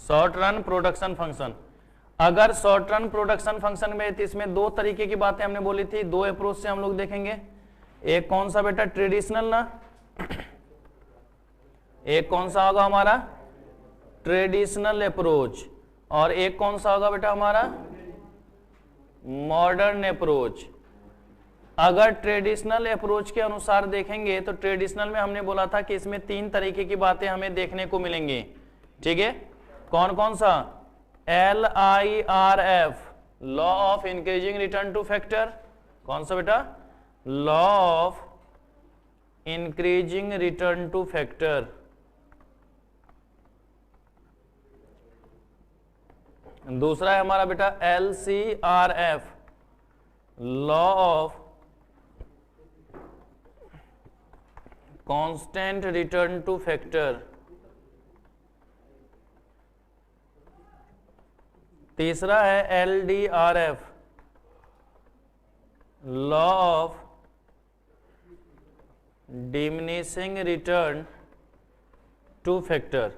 Short run production function. अगर short run production function में, तो इसमें दो तरीके की बातें हमने बोली थी, दो अप्रोच से हम लोग देखेंगे। एक कौन सा बेटा, ट्रेडिशनल ना, एक कौन सा होगा हमारा ट्रेडिशनल अप्रोच, और एक कौन सा होगा बेटा हमारा मॉडर्न अप्रोच। अगर ट्रेडिशनल अप्रोच के अनुसार देखेंगे तो ट्रेडिशनल में हमने बोला था कि इसमें तीन तरीके की बातें हमें देखने को मिलेंगी, ठीक है। कौन कौन सा, LIRF, law of increasing return to factor. कौन सा बेटा, law of increasing return to factor. दूसरा है हमारा बेटा LCRF, law of constant return to factor. तीसरा है LDRF, law of diminishing return to factor.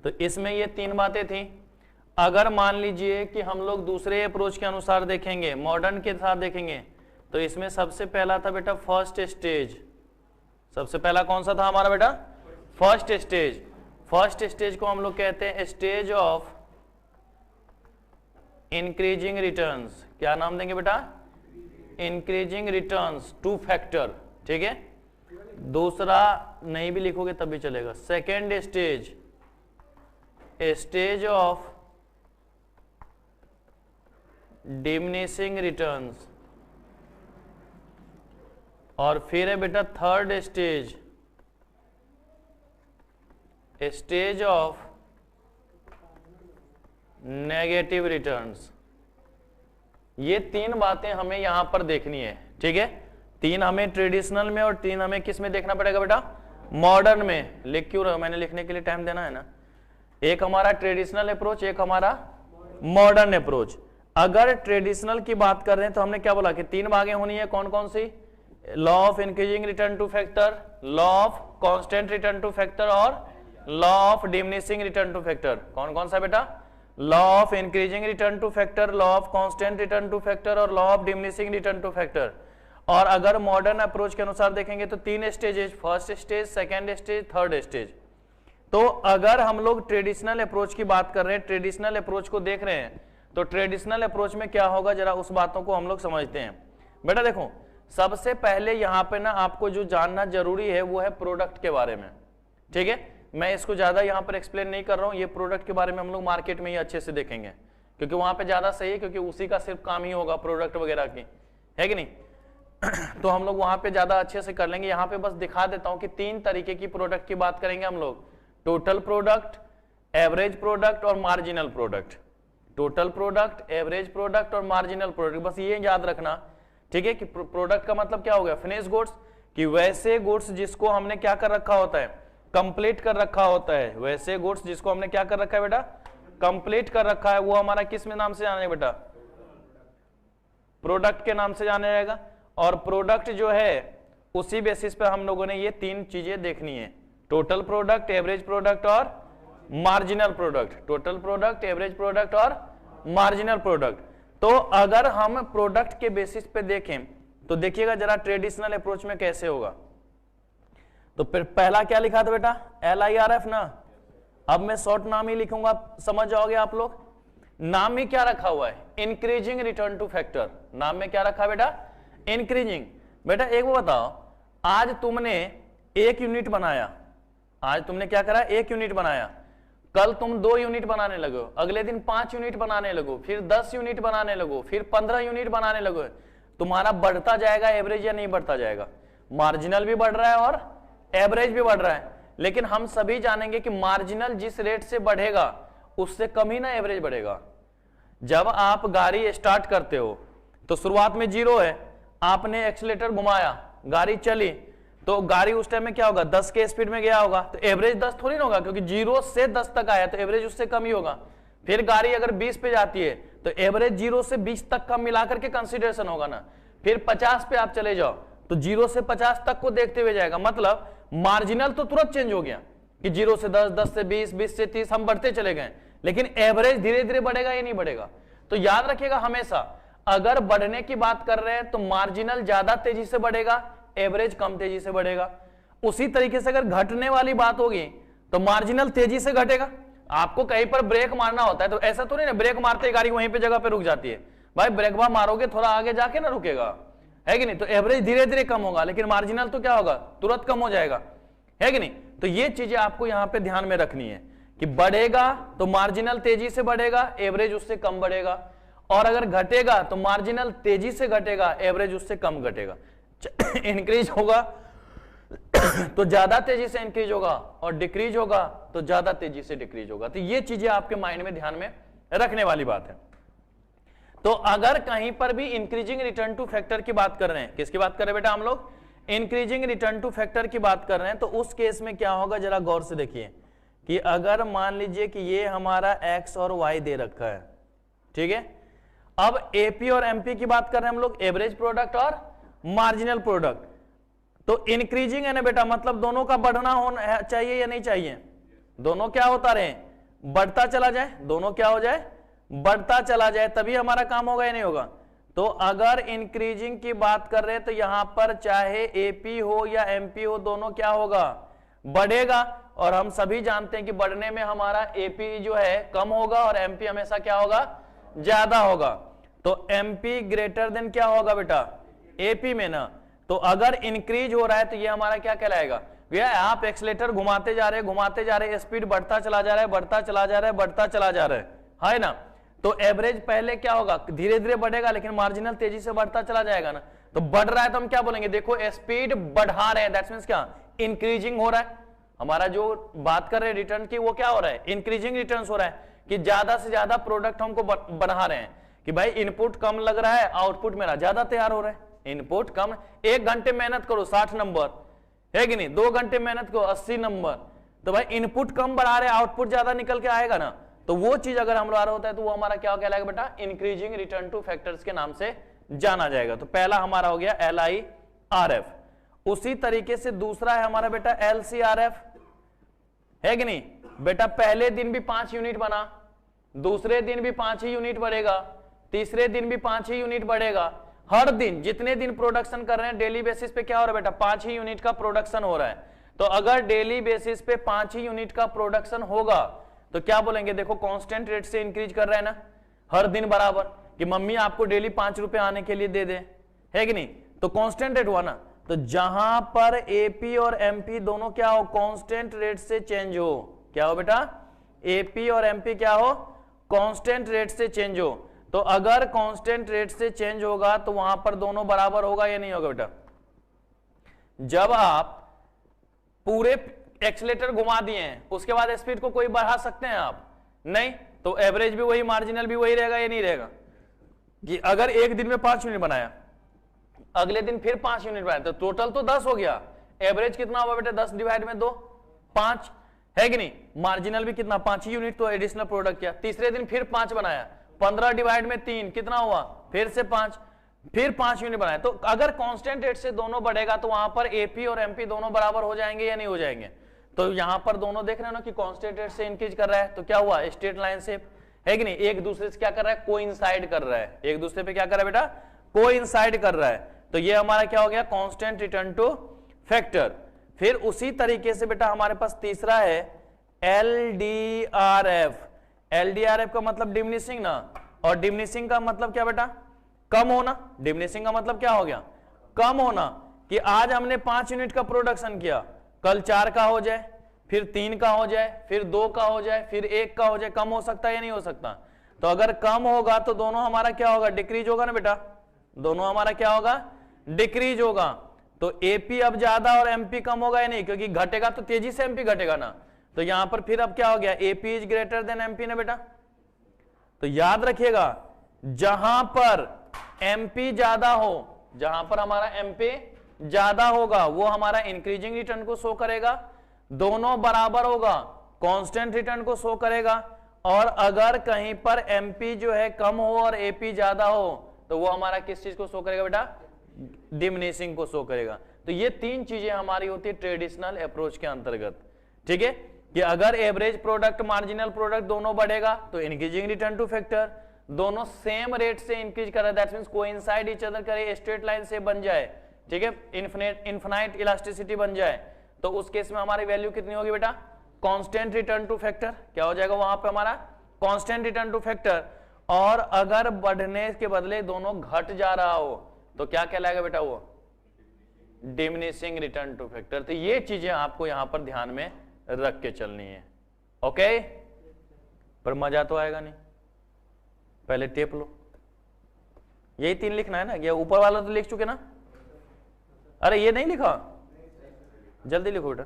तो इसमें ये तीन बातें थी। अगर मान लीजिए कि हम लोग दूसरे अप्रोच के अनुसार देखेंगे, मॉडर्न के साथ देखेंगे, तो इसमें सबसे पहला था बेटा फर्स्ट स्टेज। सबसे पहला कौन सा था हमारा बेटा, फर्स्ट स्टेज। फर्स्ट स्टेज को हम लोग कहते हैं स्टेज ऑफ इंक्रीजिंग रिटर्न्स। क्या नाम देंगे बेटा, इंक्रीजिंग रिटर्न्स टू फैक्टर, ठीक है। दूसरा नहीं भी लिखोगे तब भी चलेगा, second stage, stage of diminishing returns, और फिर है बेटा third stage, stage of negative returns. ये तीन बातें हमें यहां पर देखनी है, ठीक है। तीन हमें ट्रेडिशनल में और तीन हमें किस में देखना पड़ेगा बेटा, मॉडर्न में। लिख क्यों रहे हो, मैंने लिखने के लिए टाइम देना है ना। एक हमारा ट्रेडिशनल अप्रोच, एक हमारा मॉडर्न अप्रोच। अगर ट्रेडिशनल की बात कर रहे हैं तो हमने क्या बोला कि तीन भागें होनी है, कौन कौन सी, law of increasing return to factor, law of constant return to factor और law of diminishing return to factor. कौन कौन सा बेटा, law of increasing return to factor, law of constant return to factor और law of diminishing return to factor. और अगर modern approach के अनुसार देखेंगे तो तीन stages, first stage, second stage, third stage. तो अगर हम लोग ट्रेडिशनल अप्रोच की बात कर रहे हैं, ट्रेडिशनल अप्रोच को देख रहे हैं, तो ट्रेडिशनल अप्रोच में क्या होगा, जरा उस बातों को हम लोग समझते हैं। बेटा देखो, सबसे पहले यहां पे ना आपको जो जानना जरूरी है वो है प्रोडक्ट के बारे में, ठीक है। मैं इसको ज्यादा यहां पर एक्सप्लेन नहीं कर रहा हूं, ये प्रोडक्ट के बारे में हम लोग मार्केट में ही अच्छे से देखेंगे, क्योंकि वहां पे ज्यादा सही है, क्योंकि उसी का सिर्फ काम ही होगा प्रोडक्ट वगैरह की, है कि नहीं। तो हम लोग वहां पे ज्यादा अच्छे से कर लेंगे। यहाँ पे बस दिखा देता हूं कि तीन तरीके की प्रोडक्ट की बात करेंगे हम लोग, टोटल प्रोडक्ट, एवरेज प्रोडक्ट और marginal product. Total product, average product और मार्जिनल प्रोडक्ट, बस ये याद रखना, ठीक है। कि प्रोडक्ट का मतलब क्या हो गया, फिनिश गुड्स, कि वैसे गुड्स जिसको हमने क्या कर रखा होता है, कंप्लीट कर रखा होता है। वैसे गुड्स जिसको हमने क्या कर रखा है बेटा, कंप्लीट कर रखा है, वो हमारा किस में नाम से जाने बेटा, प्रोडक्ट के नाम से जाने जाएगा। और प्रोडक्ट जो है उसी बेसिस पे हम लोगों ने ये तीन चीजें देखनी है, टोटल प्रोडक्ट, एवरेज प्रोडक्ट और marginal product. Total product, average product और मार्जिनल प्रोडक्ट। तो अगर हम प्रोडक्ट के बेसिस पे देखें तो देखिएगा जरा ट्रेडिशनल अप्रोच में कैसे होगा। तो फिर पहला क्या लिखा था बेटा, LIRF ना। अब मैं शॉर्ट नाम ही लिखूंगा, समझ जाओगे आप लोग। नाम में क्या रखा हुआ है, इंक्रीजिंग रिटर्न टू फैक्टर। नाम में क्या रखा बेटा, इंक्रीजिंग। बेटा एक वो बताओ, आज तुमने एक यूनिट बनाया, आज तुमने क्या करा, एक यूनिट बनाया, कल तुम 2 यूनिट बनाने लगो, अगले दिन 5 यूनिट बनाने लगो, फिर 10 यूनिट बनाने लगो, फिर 15 यूनिट बनाने लगो, तुम्हारा बढ़ता जाएगा एवरेज या नहीं बढ़ता जाएगा, मार्जिनल भी बढ़ रहा है और एवरेज भी बढ़ रहा है। लेकिन हम सभी जानेंगे कि मार्जिनल जिस रेट से बढ़ेगा उससे कम ही ना एवरेज बढ़ेगा। जब आप गाड़ी स्टार्ट करते हो तो शुरुआत में 0 है, आपने एक्सीलेटर घुमाया, गाड़ी चली, तो गाड़ी उस टाइम में क्या होगा, 10 के स्पीड में गया होगा, तो एवरेज 10 थोड़ी ना होगा, क्योंकि 0 से 10 तक आया तो एवरेज उससे कम ही होगा। फिर गाड़ी अगर 20 पे जाती है तो एवरेज 0 से 20 तक का मिलाकर के कंसीडरेशन होगा ना। फिर 50 पे आप चले जाओ तो 0 से 50 तक को देखते हुए जाएगा, मतलब मार्जिनल तो तुरंत चेंज हो गया कि 0 से 10, 10 से 20, 20 से 30 हम बढ़ते चले गए। लेकिन एवरेज धीरे धीरे बढ़ेगा या नहीं बढ़ेगा। तो याद रखिएगा हमेशा, अगर बढ़ने की बात कर रहे हैं तो मार्जिनल ज्यादा तेजी से बढ़ेगा, एवरेज कम तेजी से बढ़ेगा। उसी तरीके से अगर घटने वाली बात होगी तो मार्जिनल तेजी से घटेगा। आपको कहीं पर ब्रेक मारना होता है तो ऐसा तो नहीं ना ब्रेक मारते ही गाड़ी वहीं पे जगह पे रुक जाती है, भाई ब्रेक बार मारोगे थोड़ा आगे जाके ना रुकेगा, है कि नहीं। तो एवरेज धीरे धीरे कम होगा, लेकिन मार्जिनल तो क्या होगा, तुरंत कम हो जाएगा, है कि नहीं। तो ये चीजें आपको यहां पे ध्यान में रखनी है कि बढ़ेगा तो मार्जिनल तेजी से बढ़ेगा, एवरेज उससे कम बढ़ेगा, और अगर घटेगा तो मार्जिनल तेजी से घटेगा, एवरेज उससे कम घटेगा। इंक्रीज होगा तो ज्यादा तेजी से इंक्रीज होगा, और डिक्रीज होगा तो ज्यादा तेजी से डिक्रीज होगा। तो ये चीजें आपके माइंड में ध्यान में रखने वाली बात है। तो अगर कहीं पर भी इंक्रीजिंग रिटर्न टू फैक्टर की बात कर रहे हैं, किसकी बात कर रहे हैं बेटा हम लोग, इंक्रीजिंग रिटर्न टू फैक्टर की बात कर रहे हैं, तो उस केस में क्या होगा जरा गौर से देखिए कि अगर मान लीजिए कि ये हमारा x और y दे रखा है, ठीक है। अब एपी और एमपी की बात कर रहे हैं हम लोग, एवरेज प्रोडक्ट और मार्जिनल प्रोडक्ट। तो इंक्रीजिंग है ना बेटा, मतलब दोनों का बढ़ना होना चाहिए या नहीं चाहिए, दोनों क्या होता रहे, बढ़ता चला जाए, दोनों क्या हो जाए, बढ़ता चला जाए, तभी हमारा काम होगा या नहीं होगा। तो अगर इंक्रीजिंग की बात कर रहे हैं तो यहां पर चाहे एपी हो या एमपी हो, दोनों क्या होगा, बढ़ेगा। और हम सभी जानते हैं कि बढ़ने में हमारा एपी जो है कम होगा और एमपी हमेशा क्या होगा, ज्यादा होगा। तो एमपी ग्रेटर देन क्या होगा बेटा, एपी में ना। तो अगर इंक्रीज हो रहा है तो ये हमारा क्या कहलाएगा, भैया आप एक्सीलेटर घुमाते जा रहे हैं, स्पीड बढ़ता चला जा रहा है, बढ़ता चला जा रहा है, बढ़ता चला जा रहा है ना। तो एवरेज पहले क्या होगा, धीरे धीरे बढ़ेगा, लेकिन मार्जिनल तेजी से बढ़ता चला जाएगा ना। तो बढ़ रहा है तो हम क्या बोलेंगे, देखो स्पीड बढ़ा रहे हैं, दैट्स मींस क्या, इंक्रीजिंग हो रहा है। हमारा जो बात कर रहे हैं रिटर्न की, वो क्या हो रहा है, इंक्रीजिंग रिटर्न्स हो रहा है, कि ज्यादा से ज्यादा प्रोडक्ट हमको बढ़ा रहे हैं। कि भाई इनपुट कम लग रहा है, आउटपुट मेरा ज्यादा तैयार हो रहा है। इनपुट कम, 1 घंटे मेहनत करो 60 नंबर, है कि नहीं, 2 घंटे मेहनत करो 80 नंबर। तो भाई इनपुट कम बढ़ा रहे, आउटपुट ज्यादा निकल के आएगा ना। तो वो चीज अगर हम लोग होता है तो वो हमारा क्या कहलाएगा बेटा, इंक्रीजिंग रिटर्न टू फैक्टर्स के नाम से जाना जाएगा। तो पहला हमारा हो गया LIRF। उसी तरीके से दूसरा है हमारा बेटा LCRF, है कि नहीं बेटा। पहले दिन भी 5 यूनिट बना, दूसरे दिन भी 5 ही यूनिट बढ़ेगा, तीसरे दिन भी 5 ही यूनिट बढ़ेगा। हर दिन जितने दिन प्रोडक्शन कर रहे हैं डेली बेसिस पे क्या हो रहा है बेटा, 5 ही यूनिट का प्रोडक्शन हो रहा है। तो अगर डेली बेसिस पे 5 ही यूनिट का प्रोडक्शन होगा तो क्या बोलेंगे, देखो कांस्टेंट रेट से इंक्रीज कर रहा है ना, हर दिन बराबर, कि मम्मी आपको डेली 5 रुपए आने के लिए दे दे, है कि नहीं। तो कांस्टेंट रेट हुआ ना। तो जहां पर एपी और एमपी दोनों क्या हो, कांस्टेंट रेट से चेंज हो, क्या हो बेटा, एपी और एमपी क्या हो, कांस्टेंट रेट से चेंज हो। तो अगर कांस्टेंट रेट से चेंज होगा तो वहां पर दोनों बराबर होगा या नहीं होगा बेटा। जब आप पूरे एक्सीलेटर घुमा दिए हैं उसके बाद स्पीड को कोई बढ़ा सकते हैं आप, नहीं। तो एवरेज भी वही, मार्जिनल भी वही रहेगा या नहीं रहेगा। कि अगर एक दिन में 5 यूनिट बनाया, अगले दिन फिर 5 यूनिट बनाया, तो टोटल तो 10 हो गया। एवरेज कितना हुआ बेटा, 10 डिवाइड में 2 5, है कि नहीं। मार्जिनल भी कितना, 5 ही यूनिट तो एडिशनल प्रोडक्ट किया। तीसरे दिन फिर 5 बनाया, 15 डिवाइड में 3 कितना हुआ, फिर से 5, फिर 5 यूनिट बनाया। तो अगर कांस्टेंट रेट से दोनों बढ़ेगा तो वहां पर एपी और एमपी दोनों बराबर हो जाएंगे या नहीं हो जाएंगे। तो यहां पर दोनों देख रहे हो ना कि कांस्टेंट रेट से इंक्रीज कर रहा है, तो क्या हुआ, स्ट्रेट लाइन शेप, है कि नहीं। एक दूसरे से क्या कर रहा है, कोइंसाइड कर रहा है, एक दूसरे पे क्या कर रहा है बेटा, कोइंसाइड कर रहा है। तो ये हमारा क्या हो गया, कांस्टेंट रिटर्न टू फैक्टर। फिर उसी तरीके से बेटा हमारे पास तीसरा है LDRF। LDRF का मतलब डिमिनिशिंग ना, और डिमिनिशिंग का मतलब क्या बेटा, कम होना। डिमिनिशिंग का मतलब क्या हो गया, कम होना। कि आज हमने 5 यूनिट का प्रोडक्शन किया, कल 4 का हो जाए, फिर 3 का हो जाए, फिर 2 का हो जाए, फिर 1 का हो जाए। कम हो सकता है या नहीं हो सकता। तो अगर कम होगा तो दोनों हमारा क्या होगा, डिक्रीज होगा ना बेटा, दोनों हमारा क्या होगा, डिक्रीज होगा। तो एपी अब ज्यादा और एमपी कम होगा या नहीं, क्योंकि घटेगा तो तेजी से एमपी घटेगा ना। तो यहां पर फिर अब क्या हो गया, AP is greater than MP ना बेटा। तो याद रखिएगा, जहां पर एमपी ज्यादा हो, जहां पर हमारा एमपी ज्यादा होगा वो हमारा इंक्रीजिंग रिटर्न को शो करेगा, दोनों बराबर होगा कांस्टेंट रिटर्न को शो करेगा। और अगर कहीं पर एमपी जो है कम हो और एपी ज्यादा हो तो वो हमारा किस चीज को शो करेगा बेटा, डिमिनिशिंग को शो करेगा। तो ये 3 चीजें हमारी होती है ट्रेडिशनल अप्रोच के अंतर्गत, ठीक है। कि अगर एवरेज प्रोडक्ट मार्जिनल प्रोडक्ट दोनों बढ़ेगा तो इंक्रीजिंग रिटर्न टू फैक्टर, दोनों सेम रेट से इंक्रीज करे that means coincide each other करे, स्ट्रेट लाइन से बन जाए, ठीक है, इन्फिनाइट इलास्टिसिटी बन जाए, तो उस केस में हमारी वैल्यू कितनी होगी बेटा, कांस्टेंट रिटर्न टू फैक्टर, क्या हो जाएगा वहां पे हमारा कांस्टेंट रिटर्न टू फैक्टर। और अगर बढ़ने के बदले दोनों घट जा रहा हो तो क्या कहलाएगा बेटा, वो डिमिनिशिंग रिटर्न टू फैक्टर। तो ये चीजें आपको यहां पर ध्यान में रख के चलनी है, ओके। पर मजा तो आएगा नहीं, पहले टेप लो, यही 3 लिखना है ना, ये ऊपर वाला तो लिख चुके ना, अरे ये नहीं लिखा, जल्दी लिखो बेटा।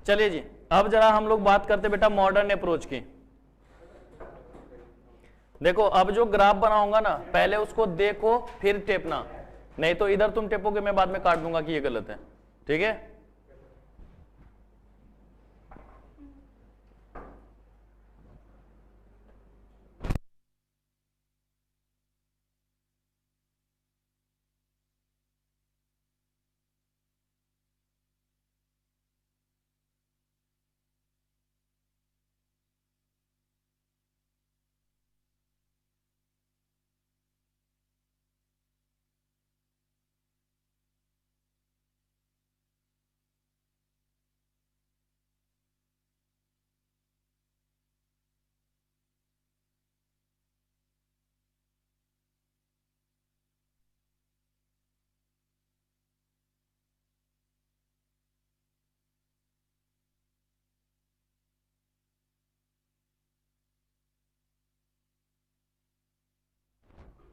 चलिए जी, अब जरा हम लोग बात करते बेटा मॉडर्न अप्रोच की। देखो अब जो ग्राफ बनाऊंगा ना, पहले उसको देखो फिर टेपना, नहीं तो इधर तुम टेपोगे मैं बाद में काट दूंगा कि ये गलत है। ठीक है,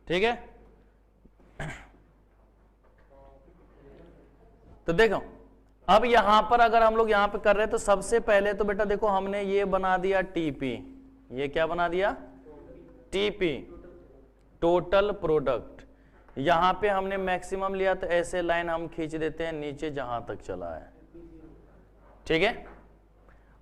ठीक है। तो देखो अब यहां पर अगर हम लोग यहां पे कर रहे हैं तो सबसे पहले तो बेटा देखो हमने ये बना दिया टीपी, ये क्या बना दिया टीपी, टोटल प्रोडक्ट। यहां पे हमने मैक्सिमम लिया तो ऐसे लाइन हम खींच देते हैं नीचे जहां तक चला है। ठीक है,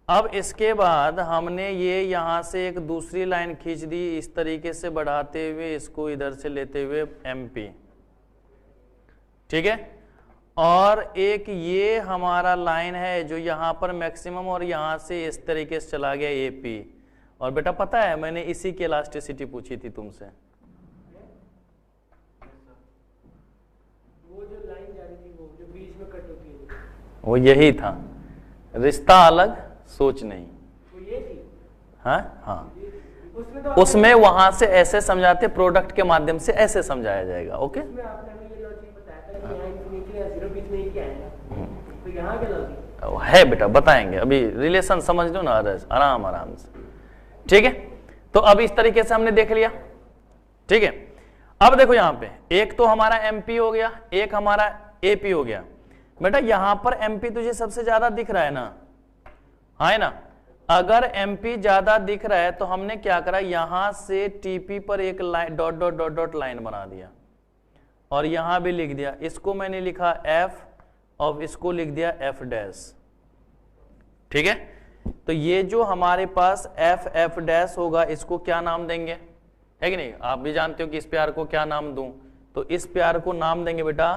अब इसके बाद हमने ये यहां से एक दूसरी लाइन खींच दी इस तरीके से बढ़ाते हुए, इसको इधर से लेते हुए एमपी। ठीक है, और एक ये हमारा लाइन है जो यहां पर मैक्सिमम और यहां से इस तरीके से चला गया एपी। और बेटा पता है मैंने इसी की इलास्टिसिटी पूछी थी तुमसे, वो जो लाइन जा रही थी वो जो बीच में कट होती है वो यही था, रिश्ता अलग सोच नहीं। वो ये थी। हाँ हाँ, उसमें तो उसमें वहां से ऐसे समझाते, प्रोडक्ट के माध्यम से ऐसे समझाया जाएगा। ओके, उसमें आपने हमें ये लॉजिक बताया था कि यहाँ इन्फिनिटी या जीरो बीच में ही क्या आएगा, तो यहाँ क्या लॉजिक है बेटा बताएंगे, अभी रिलेशन समझ लो ना आराम आराम से। ठीक है, तो अब इस तरीके से हमने देख लिया। ठीक है, अब देखो यहां पे एक तो हमारा एमपी हो गया, एक हमारा एपी हो गया। बेटा यहां पर एमपी तुझे सबसे ज्यादा दिख रहा है ना, है ना। अगर एमपी ज्यादा दिख रहा है तो हमने क्या करा, यहां से टीपी पर एक line dot dot dot dot line बना दिया और यहां भी लिख दिया, इसको मैंने लिखा एफ और इसको लिख दिया एफ डैश। ठीक है, तो ये जो हमारे पास एफ एफ डैश होगा इसको क्या नाम देंगे, है कि नहीं। आप भी जानते हो कि इस प्यार को क्या नाम दूं, तो इस प्यार को नाम देंगे बेटा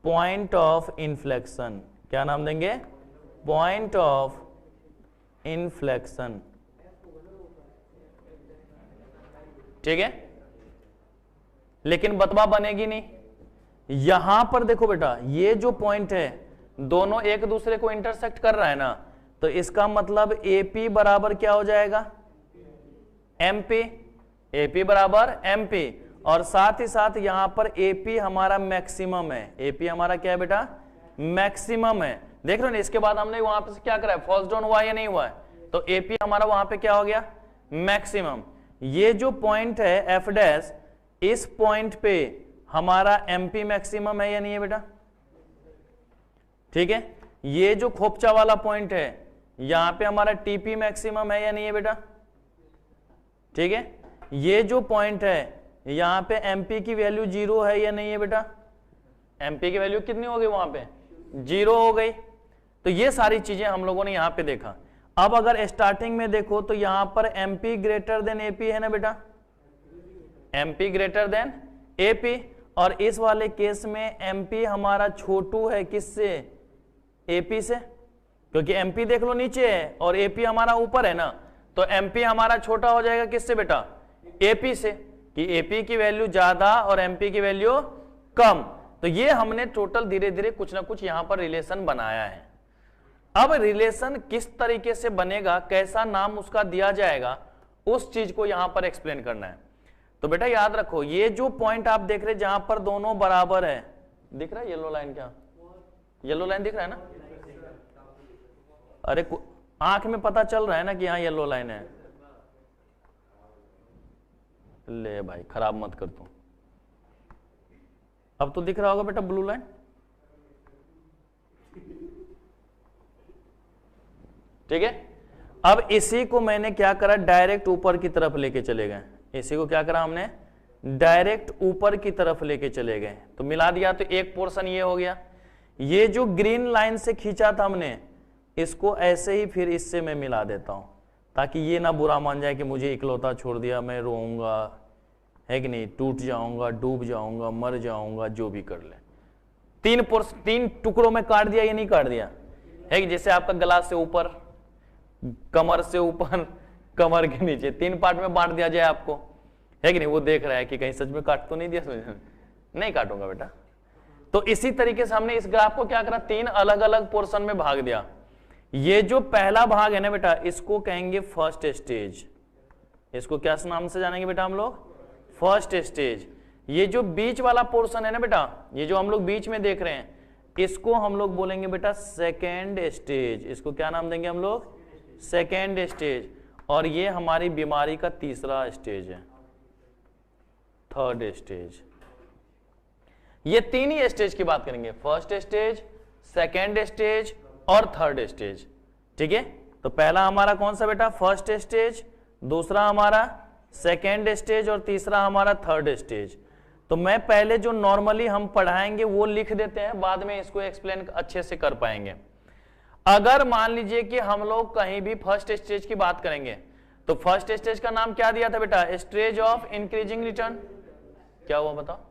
पॉइंट ऑफ इन्फ्लेक्शन। क्या नाम देंगे, पॉइंट ऑफ इन्फ्लेक्शन। ठीक है, लेकिन बतवा बनेगी नहीं। यहां पर देखो बेटा ये जो पॉइंट है दोनों एक दूसरे को इंटरसेक्ट कर रहा है ना, तो इसका मतलब एपी बराबर क्या हो जाएगा एमपी, एपी बराबर एमपी। और साथ ही साथ यहां पर एपी हमारा मैक्सिमम है, एपी हमारा क्या है बेटा मैक्सिमम है। देख रहे हो ना, इसके बाद हमने वहां पे क्या करा है, फॉल्स डाउन हुआ या नहीं हुआ है, तो एपी हमारा वहां पे क्या हो गया मैक्सिमम। ये जो पॉइंट है एफ डैश, इस पॉइंट पे हमारा एमपी मैक्सिमम है या नहीं है बेटा। ठीक है, ये जो खोपचा वाला पॉइंट है यहां पे हमारा टीपी मैक्सिमम है या नहीं है बेटा। ठीक है, ये जो पॉइंट है यहां पे एमपी की वैल्यू 0 है या नहीं है बेटा, एमपी की वैल्यू कितनी हो गई वहां पे 0 हो गई। तो ये सारी चीजें हम लोगों ने यहां पे देखा। अब अगर स्टार्टिंग में देखो तो यहां पर एमपी ग्रेटर देन एपी है ना बेटा, एमपी ग्रेटर देन एपी। और इस वाले केस में एमपी हमारा छोटू है किससे, एपी से, क्योंकि एमपी देख लो नीचे है और एपी हमारा ऊपर है ना, तो एमपी हमारा छोटा हो जाएगा किससे बेटा एपी से, कि एपी की वैल्यू ज्यादा और एमपी की वैल्यू कम। तो ये हमने टोटल धीरे धीरे कुछ ना कुछ यहां पर रिलेशन बनाया है। अब रिलेशन किस तरीके से बनेगा, कैसा नाम उसका दिया जाएगा, उस चीज को यहां पर एक्सप्लेन करना है। तो बेटा याद रखो ये जो पॉइंट आप देख रहे हैं जहां पर दोनों बराबर है, दिख रहा है येलो लाइन, क्या येलो लाइन दिख रहा है ना, अरे आंख में पता चल रहा है ना कि यहां येलो लाइन है। ले भाई खराब मत कर तू, अब तो दिख रहा होगा बेटा ब्लू लाइन। ठीक है। अब इसी को मैंने क्या करा, डायरेक्ट ऊपर की तरफ लेके चले गए, इसी को क्या करा हमने, डायरेक्ट ऊपर की तरफ लेके चले गए, तो मिला दिया, तो एक पोर्शन ये हो गया। ये जो ग्रीन लाइन से खींचा था हमने, इसको ऐसे ही फिर इससे मैं मिला देता हूं, ताकि ये ना बुरा मान जाए कि मुझे इकलौता छोड़ दिया, मैं रोऊंगा, है कि नहीं, टूट जाऊंगा, डूब जाऊंगा, मर जाऊंगा, जो भी कर ले। तीन टुकड़ों में काट दिया, ये नहीं काट दिया है कि जैसे आपका गला से ऊपर, कमर से ऊपर, कमर के नीचे, 3 पार्ट में बांट दिया जाए आपको, है कि नहीं। वो देख रहा है कि कहीं सच में काट तो नहीं दिया, नहीं काटूंगा बेटा। तो इसी तरीके से हमने इस ग्राफ को क्या करा, 3 अलग अलग पोर्शन में भाग दिया। ये जो पहला भाग है ना बेटा, इसको कहेंगे फर्स्ट स्टेज, इसको क्या नाम से जानेंगे बेटा हम लोग, फर्स्ट स्टेज। ये जो बीच वाला पोर्शन है ना बेटा, ये जो हम लोग बीच में देख रहे हैं, इसको हम लोग बोलेंगे बेटा सेकेंड स्टेज, इसको क्या नाम देंगे हम लोग, सेकेंड स्टेज। और ये हमारी बीमारी का तीसरा स्टेज है, थर्ड स्टेज। ये 3 ही स्टेज की बात करेंगे, फर्स्ट स्टेज, सेकेंड स्टेज और थर्ड स्टेज, ठीक है। तो पहला हमारा कौन सा बेटा, फर्स्ट स्टेज, दूसरा हमारा सेकेंड स्टेज और तीसरा हमारा थर्ड स्टेज। तो मैं पहले जो नॉर्मली हम पढ़ाएंगे वो लिख देते हैं, बाद में इसको एक्सप्लेन अच्छे से कर पाएंगे। अगर मान लीजिए कि हम लोग कहीं भी फर्स्ट स्टेज की बात करेंगे, तो फर्स्ट स्टेज का नाम क्या दिया था बेटा, स्टेज ऑफ इंक्रीजिंग रिटर्न। क्या हुआ बताओ,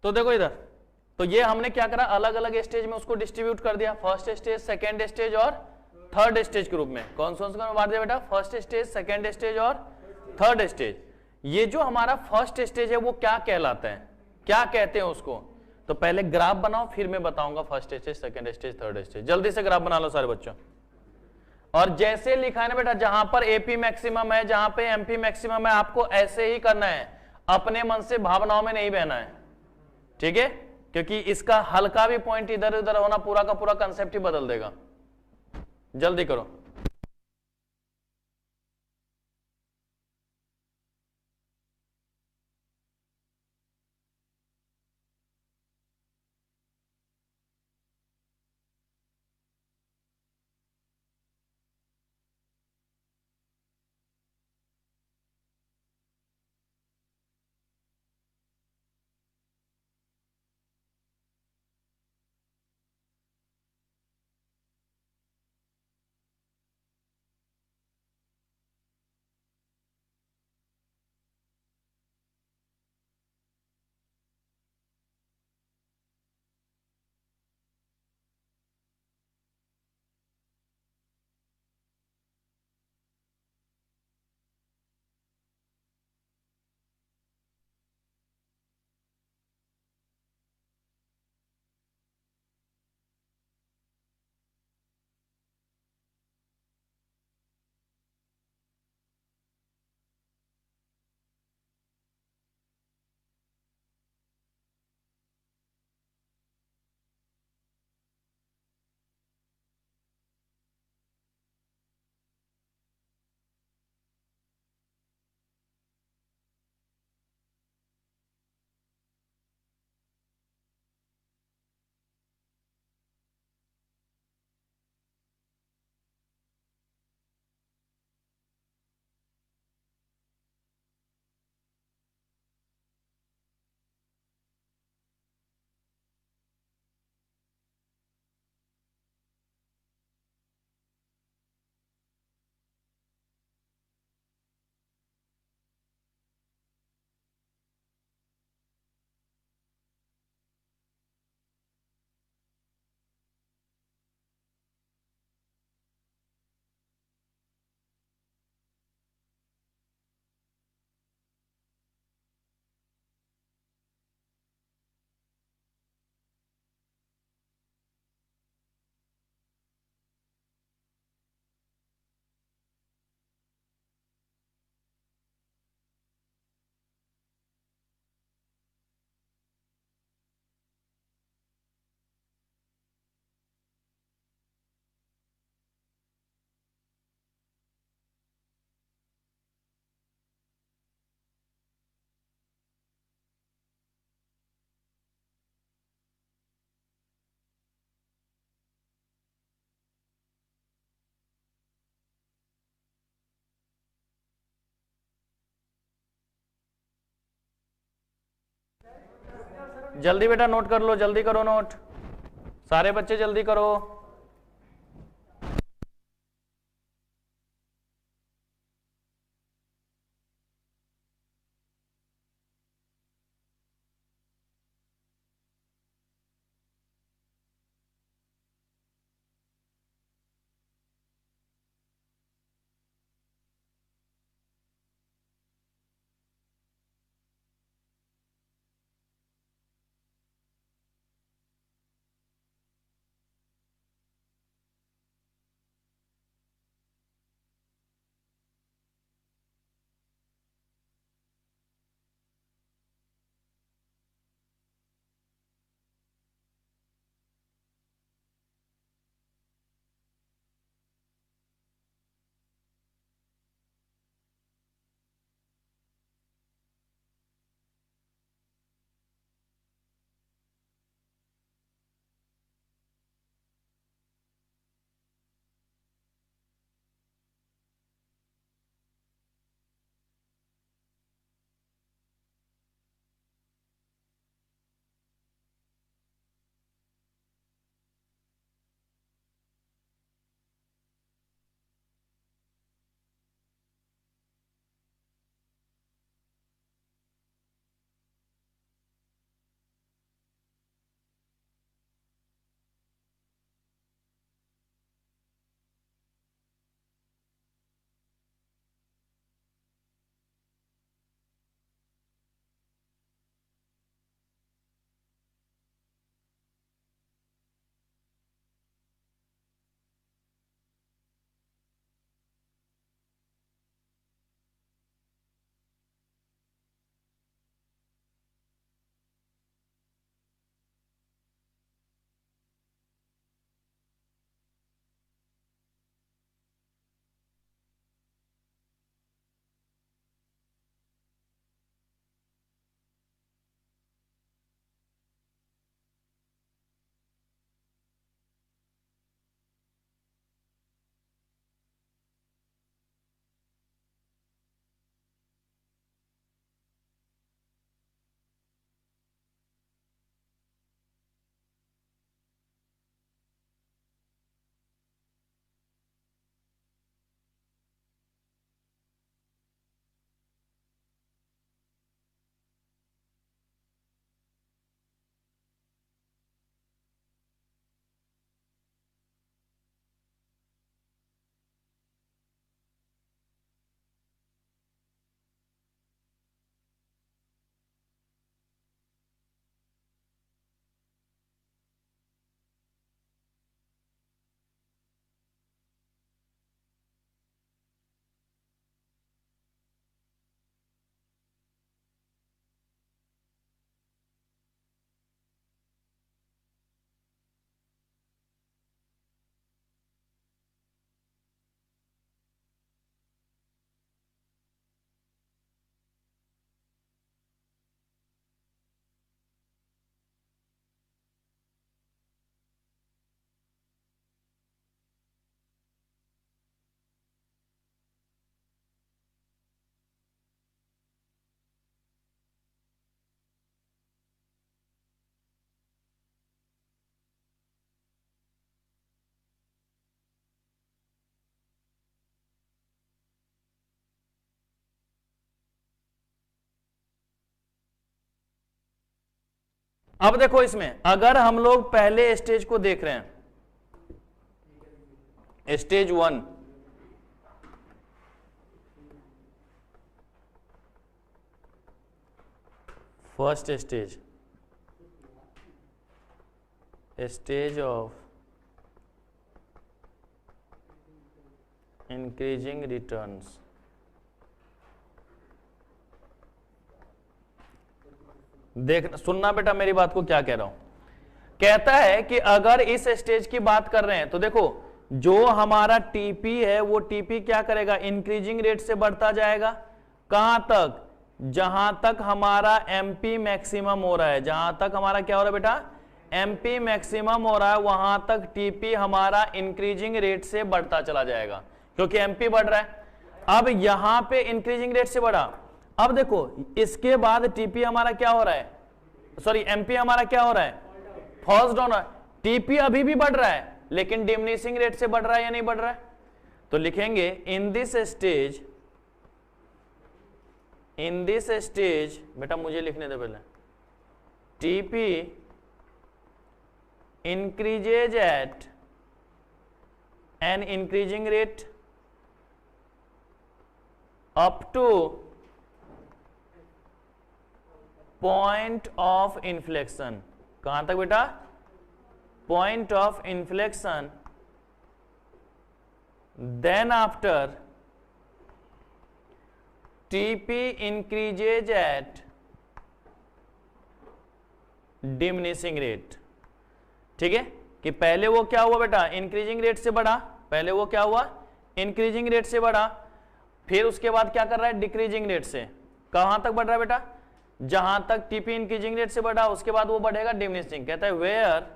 तो देखो इधर, तो ये हमने क्या करा, अलग अलग स्टेज में उसको डिस्ट्रीब्यूट कर दिया, फर्स्ट स्टेज, सेकेंड स्टेज और थर्ड स्टेज के रूप में। कौन कौन से बांट दिया बेटा, फर्स्ट स्टेज, सेकेंड स्टेज और थर्ड स्टेज। ये जो हमारा फर्स्ट स्टेज है वो क्या कहलाता है, क्या कहते हैं उसको, तो पहले ग्राफ बनाओ, फिर मैं बताऊंगा first stage, second stage, third stage. जल्दी से ग्राफ बना लो सारे बच्चों। और जैसे लिखा है ना बेटा, जहां पर एपी मैक्सिमम है, जहां पे एमपी मैक्सिमम है, आपको ऐसे ही करना है, अपने मन से भावनाओं में नहीं बहना है, ठीक है। क्योंकि इसका हल्का भी पॉइंट इधर उधर होना पूरा का पूरा कंसेप्ट ही बदल देगा। जल्दी करो। जल्दी बेटा नोट कर लो, जल्दी करो नोट, सारे बच्चे जल्दी करो। अब देखो इसमें अगर हम लोग पहले स्टेज को देख रहे हैं, stage 1, first stage, stage of increasing returns. देख सुनना बेटा मेरी बात को, क्या कह रहा हूं। कहता है कि अगर इस स्टेज की बात कर रहे हैं तो देखो जो हमारा टीपी है वो टीपी क्या करेगा, इंक्रीजिंग रेट से बढ़ता जाएगा। कहां तक, जहां तक हमारा एमपी मैक्सिमम हो रहा है, जहां तक हमारा क्या हो रहा है बेटा, एमपी मैक्सिमम हो रहा है, वहां तक टीपी हमारा इंक्रीजिंग रेट से बढ़ता चला जाएगा, क्योंकि एमपी बढ़ रहा है। अब यहां पे इंक्रीजिंग रेट से बढ़ा, अब देखो इसके बाद टीपी हमारा क्या हो रहा है, सॉरी एमपी हमारा क्या हो रहा है, फॉल्स डाउन। टीपी अभी भी बढ़ रहा है लेकिन डिमिनिशिंग रेट से बढ़ रहा है या नहीं बढ़ रहा है? तो लिखेंगे इन दिस स्टेज, बेटा मुझे लिखने दे पहले, TP increases at an increasing rate up to point of inflection. कहां तक बेटा? Point of inflection. Then after TP increases at diminishing rate. ठीक है कि पहले वो क्या हुआ बेटा, इंक्रीजिंग रेट से बढ़ा, पहले वो क्या हुआ, इंक्रीजिंग रेट से बढ़ा, फिर उसके बाद क्या कर रहा है, डिक्रीजिंग रेट से। कहां तक बढ़ रहा है बेटा? जहां तक टीपी इंक्रीजिंग रेट से बढ़ा उसके बाद वो बढ़ेगा डिमिनिशिंग। कहता है where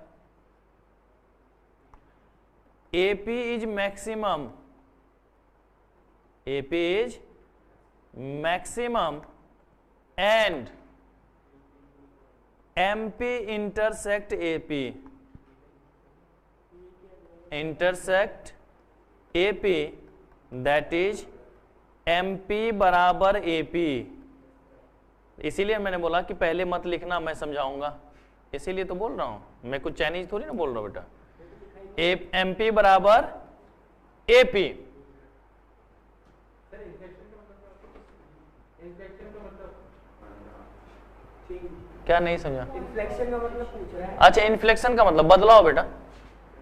AP is maximum, AP is maximum and MP intersect AP, intersect AP that is MP बराबर एपी। इसीलिए मैंने बोला कि पहले मत लिखना, मैं समझाऊंगा, इसीलिए तो बोल रहा हूं मैं, कुछ चाइनीज थोड़ी ना बोल रहा हूं बेटा। एमपी बराबर एपी। क्या नहीं समझा? इन्फ्लेक्शन का मतलब पूछ रहा है। अच्छा इन्फ्लेक्शन का मतलब बदलाव बेटा,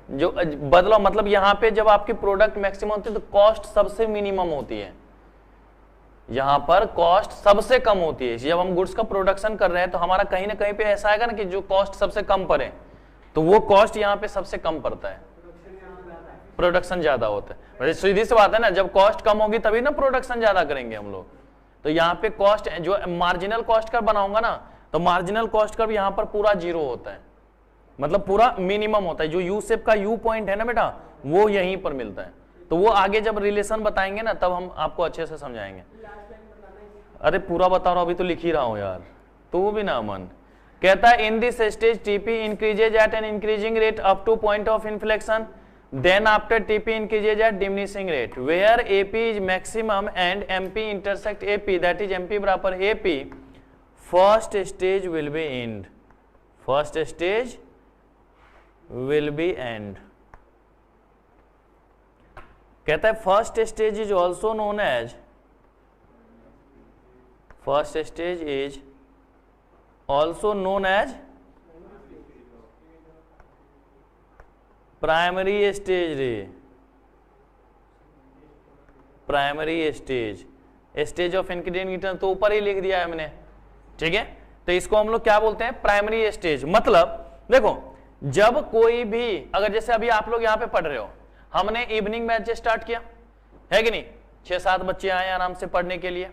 जो बदलाव मतलब यहां पे जब आपकी प्रोडक्ट मैक्सिमम होती है तो कॉस्ट सबसे मिनिमम होती है, यहां पर कॉस्ट सबसे कम होती है। जब हम गुड्स का प्रोडक्शन कर रहे हैं तो हमारा कहीं ना कहीं पे ऐसा आएगा ना कि जो कॉस्ट सबसे कम पड़े, तो वो कॉस्ट यहाँ पे सबसे कम पड़ता है, प्रोडक्शन ज्यादा होता है। सीधी सी बात है ना, जब कॉस्ट कम होगी तभी ना प्रोडक्शन ज्यादा करेंगे हम लोग। तो यहाँ पे कॉस्ट जो मार्जिनल कॉस्ट कर्व बनाऊंगा ना, तो मार्जिनल कॉस्ट कर्व यहाँ पर पूरा जीरो होता है, मतलब पूरा मिनिमम होता है। जो यू शेप का यू पॉइंट है ना बेटा, वो यहीं पर मिलता है। तो वो आगे जब रिलेशन बताएंगे ना तब हम आपको अच्छे से समझाएंगे। अरे पूरा बता रहा हूं, अभी तो लिख ही रहा हूं यार, तो भी ना मन। कहता है in this stage TP increases at an increasing rate up to point of inflection, then after TP increases at diminishing rate where AP is maximum and MP intersect AP that is MP बराबर AP, first stage will be end, first stage will be end. कहता है first stage is also known as, first stage is also known as primary stage रे, primary stage, stage of increasing return तो ऊपर ही लिख दिया है मैंने। ठीक है, तो इसको हम लोग क्या बोलते हैं, प्राइमरी स्टेज। मतलब देखो जब कोई भी, अगर जैसे अभी आप लोग यहाँ पे पढ़ रहे हो, हमने इवनिंग बैच स्टार्ट किया है कि नहीं, 6-7 बच्चे आए आराम से पढ़ने के लिए,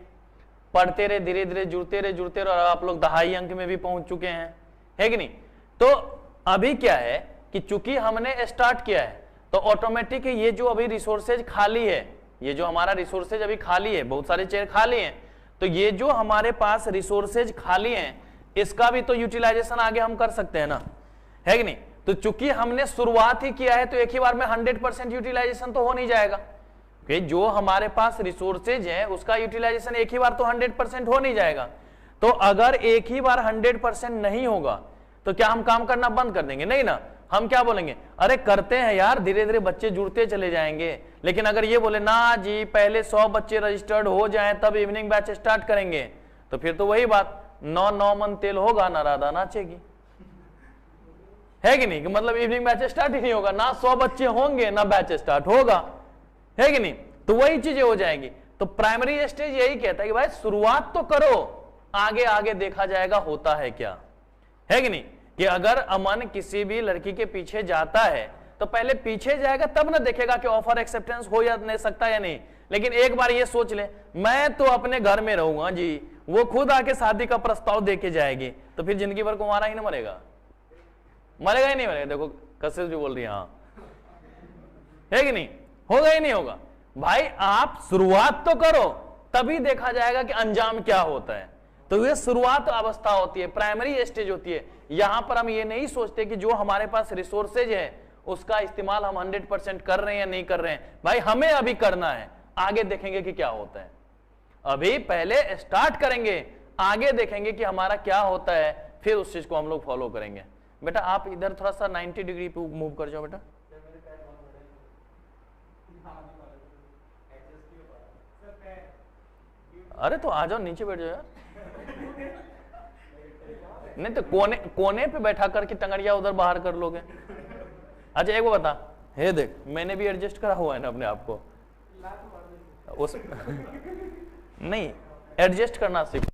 पढ़ते रहे, धीरे धीरे जुड़ते रहे और आप लोग 2.5 अंक में भी पहुंच चुके हैं, है कि नहीं। तो अभी क्या है कि चूंकि हमने स्टार्ट किया है तो ऑटोमेटिक ये जो अभी रिसोर्सेज खाली है, ये जो हमारा रिसोर्सेज अभी खाली है, बहुत सारे चेयर खाली हैं, तो ये जो हमारे पास रिसोर्सेज खाली हैं इसका भी तो यूटिलाइजेशन आगे हम कर सकते हैं ना, है कि नहीं। तो चूंकि हमने शुरुआत ही किया है तो एक ही बार में 100% यूटिलाइजेशन तो हो नहीं जाएगा, कि जो हमारे पास रिसोर्सेज है उसका यूटिलाइजेशन एक ही बार तो 100% हो नहीं जाएगा। तो अगर एक ही बार 100% नहीं होगा तो क्या हम काम करना बंद कर देंगे? नहीं ना, हम क्या बोलेंगे, अरे करते हैं यार, धीरे धीरे बच्चे जुड़ते चले जाएंगे। लेकिन अगर ये बोले ना जी पहले 100 बच्चे रजिस्टर्ड हो जाएं तब इवनिंग बैच स्टार्ट करेंगे, तो फिर तो वही बात, 9 मन तेल होगा ना राधा नाचेगी, है कि नहीं। कि मतलब इवनिंग बैच स्टार्ट ही नहीं होगा, ना 100 बच्चे होंगे ना बैच स्टार्ट होगा, है कि नहीं। तो वही चीजें हो जाएंगी। तो प्राइमरी स्टेज यही कहता है कि भाई शुरुआत तो करो, आगे आगे देखा जाएगा होता है क्या, है कि नहीं। कि अगर अमन किसी भी लड़की के पीछे जाता है तो पहले पीछे जाएगा तब ना देखेगा कि ऑफर एक्सेप्टेंस हो या नहीं सकता या नहीं। लेकिन एक बार ये सोच ले मैं तो अपने घर में रहूंगा जी, वो खुद आके शादी का प्रस्ताव देके जाएगी, तो फिर जिंदगी भर कुंवारा ही ना मरेगा, मरेगा ही नहीं मरेगा। देखो कशिश भी बोल रही है हाँ, है कि नहीं, होगा ही नहीं होगा। भाई आप शुरुआत तो करो तभी देखा जाएगा कि अंजाम क्या होता है। तो ये शुरुआत अवस्था होती है, प्राइमरी स्टेज होती है। यहां पर हम ये नहीं सोचते कि जो हमारे पास रिसोर्सेज है उसका इस्तेमाल हम 100% कर रहे हैं या नहीं कर रहे हैं। भाई हमें अभी करना है, आगे देखेंगे कि क्या होता है। अभी पहले स्टार्ट करेंगे, आगे देखेंगे कि हमारा क्या होता है, फिर उस चीज को हम लोग फॉलो करेंगे। बेटा आप इधर थोड़ा सा 90 डिग्री पे मूव कर जाओ बेटा। अरे तो आ जाओ, नीचे बैठ जाओ यार। नहीं तो कोने पे बैठा करके टंगड़िया उधर बाहर कर लोगे। अच्छा एक वो बता, हे देख मैंने भी एडजस्ट करा हुआ है ना अपने आप को उस नहीं, एडजस्ट करना सीखो।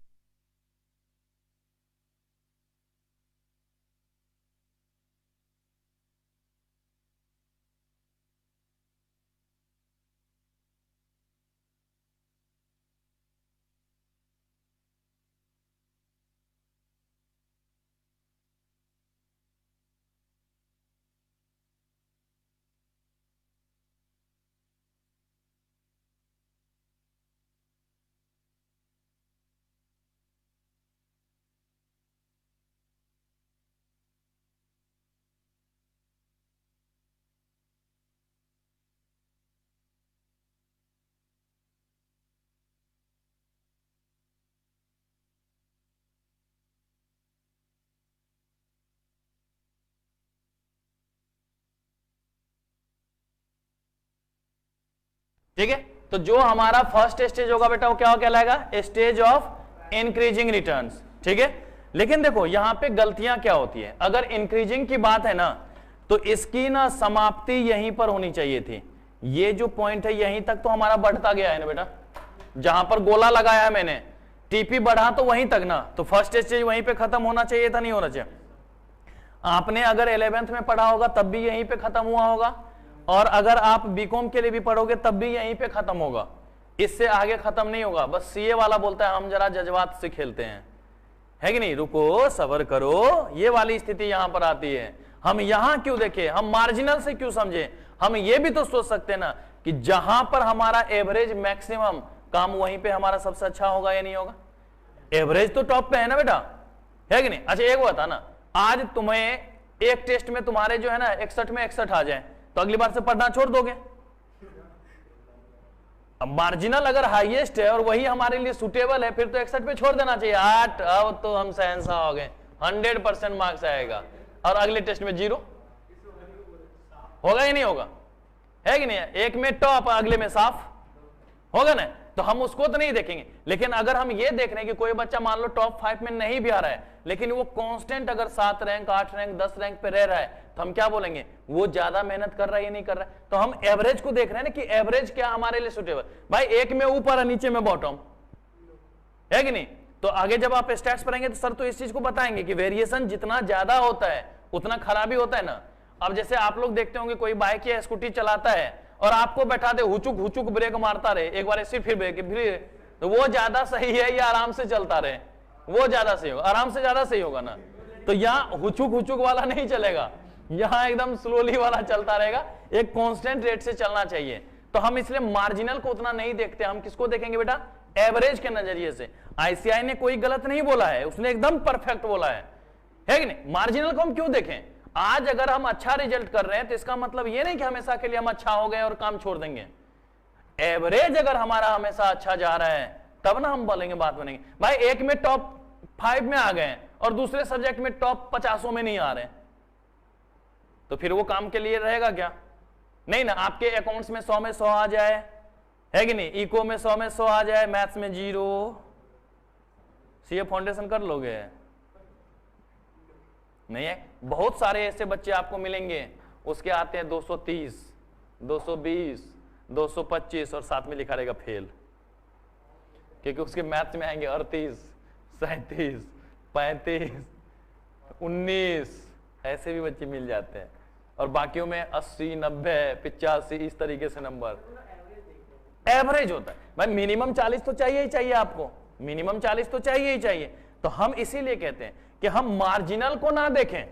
ठीक है, तो जो हमारा फर्स्ट स्टेज होगा बेटा वो क्या कहलाएगा, स्टेज ऑफ इंक्रीजिंग रिटर्न्स। ठीक है, लेकिन देखो यहां पे गलतियां क्या होती है। अगर इंक्रीजिंग की बात है ना तो इसकी ना समाप्ति यहीं पर होनी चाहिए थी। ये जो पॉइंट है यहीं तक तो हमारा बढ़ता गया है ना बेटा, जहां पर गोला लगाया है मैंने, टीपी बढ़ा तो वहीं तक ना, तो फर्स्ट स्टेज वहीं पे खत्म होना चाहिए था, नहीं होना चाहिए। आपने अगर 11th में पढ़ा होगा तब भी यहीं पे खत्म हुआ होगा, और अगर आप बीकॉम के लिए भी पढ़ोगे तब भी यहीं पे खत्म होगा, इससे आगे खत्म नहीं होगा। बस सीए वाला बोलता है हम जरा जज्बात से खेलते हैं, है कि नहीं, रुको सब्र करो, ये वाली स्थिति यहां पर आती है। हम यहां क्यों देखें, हम मार्जिनल से क्यों समझे। हम ये भी तो सोच सकते हैं ना कि जहां पर हमारा एवरेज मैक्सिमम काम वहीं पे हमारा सबसे अच्छा होगा या नहीं होगा। एवरेज तो टॉप पे है ना बेटा, है कि नहीं। अच्छा एक बता ना, आज तुम्हें एक टेस्ट में तुम्हारे जो है ना 61 में 61 आ जाए तो अगली बार से पढ़ना छोड़ दोगे। अब मार्जिनल अगर हाईएस्ट है और वही हमारे लिए सुटेबल है फिर तो 61 पे छोड़ देना चाहिए। 8 अब तो हम शहंशाह हो गए, 100% मार्क्स आएगा, और अगले टेस्ट में 0 होगा ही नहीं होगा, है कि नहीं। एक में टॉप अगले में साफ होगा ना, तो हम उसको तो नहीं देखेंगे। लेकिन अगर हम ये देख रहे हैं कि कोई बच्चा मान लो टॉप 5 में नहीं भी आ रहा है लेकिन वो कांस्टेंट अगर 7 रैंक 8 रैंक 10 रैंक पे रह रहा है तो हम क्या बोलेंगे, वो ज्यादा मेहनत कर रहा है या नहीं कर रहा है। तो हम एवरेज को देख रहे हैं ना कि एवरेज क्या हमारे लिए सुटेबल। भाई एक में ऊपर है नीचे में बॉटम, है कि नहीं। तो आगे जब आप स्टैट्स पढ़ेंगे तो सर तो इस चीज को बताएंगे कि वेरिएशन जितना ज्यादा होता है उतना खराबी होता है ना। अब जैसे आप लोग देखते होंगे कोई बाइक या स्कूटी चलाता है और आपको बैठा दे हुचुक हुचुक ब्रेक मारता रहे, एक बार ऐसे फिर ब्रेक फिर, तो वो ज्यादा सही है या आराम से चलता रहे, वो ज्यादा सही होगा, आराम से ज्यादा सही होगा ना। तो यहाँ हुचुक हुचुक वाला नहीं चलेगा, यहाँ एकदम स्लोली वाला चलता रहेगा, एक कांस्टेंट रेट से चलना चाहिए। तो हम इसलिए मार्जिनल को उतना नहीं देखते, हम किसको देखेंगे बेटा, एवरेज के नजरिए से। आईसीआई ने कोई गलत नहीं बोला है, उसने एकदम परफेक्ट बोला है कि नहीं। मार्जिनल को हम क्यों देखें, आज अगर हम अच्छा रिजल्ट कर रहे हैं तो इसका मतलब ये नहीं कि हमेशा के लिए हम अच्छा हो गए और काम छोड़ देंगे। एवरेज अगर हमारा हमेशा अच्छा जा रहा है तब ना हम बोलेंगे, बात बनेंगे। भाई एक में टॉप 5 में आ गए और दूसरे सब्जेक्ट में टॉप 50 में नहीं आ रहे तो फिर वो काम के लिए रहेगा क्या, नहीं ना। आपके अकाउंट्स में 100 में 100 आ जाए, है कि नहीं, इको में 100 में 100 आ जाए, मैथ्स में 0, सीए फाउंडेशन कर लोगे, नहीं है। बहुत सारे ऐसे बच्चे आपको मिलेंगे उसके आते हैं 230, 220, 225 और साथ में लिखा रहेगा फेल, क्योंकि उसके मैथ्स में आएंगे 38, 37, 35, 19, ऐसे भी बच्चे मिल जाते हैं। और बाकियों में 80, 90, 85 इस तरीके से नंबर एवरेज होता है। भाई मिनिमम 40 तो चाहिए ही चाहिए आपको, मिनिमम 40 तो चाहिए ही चाहिए। तो हम इसीलिए कहते हैं कि हम मार्जिनल को ना देखें,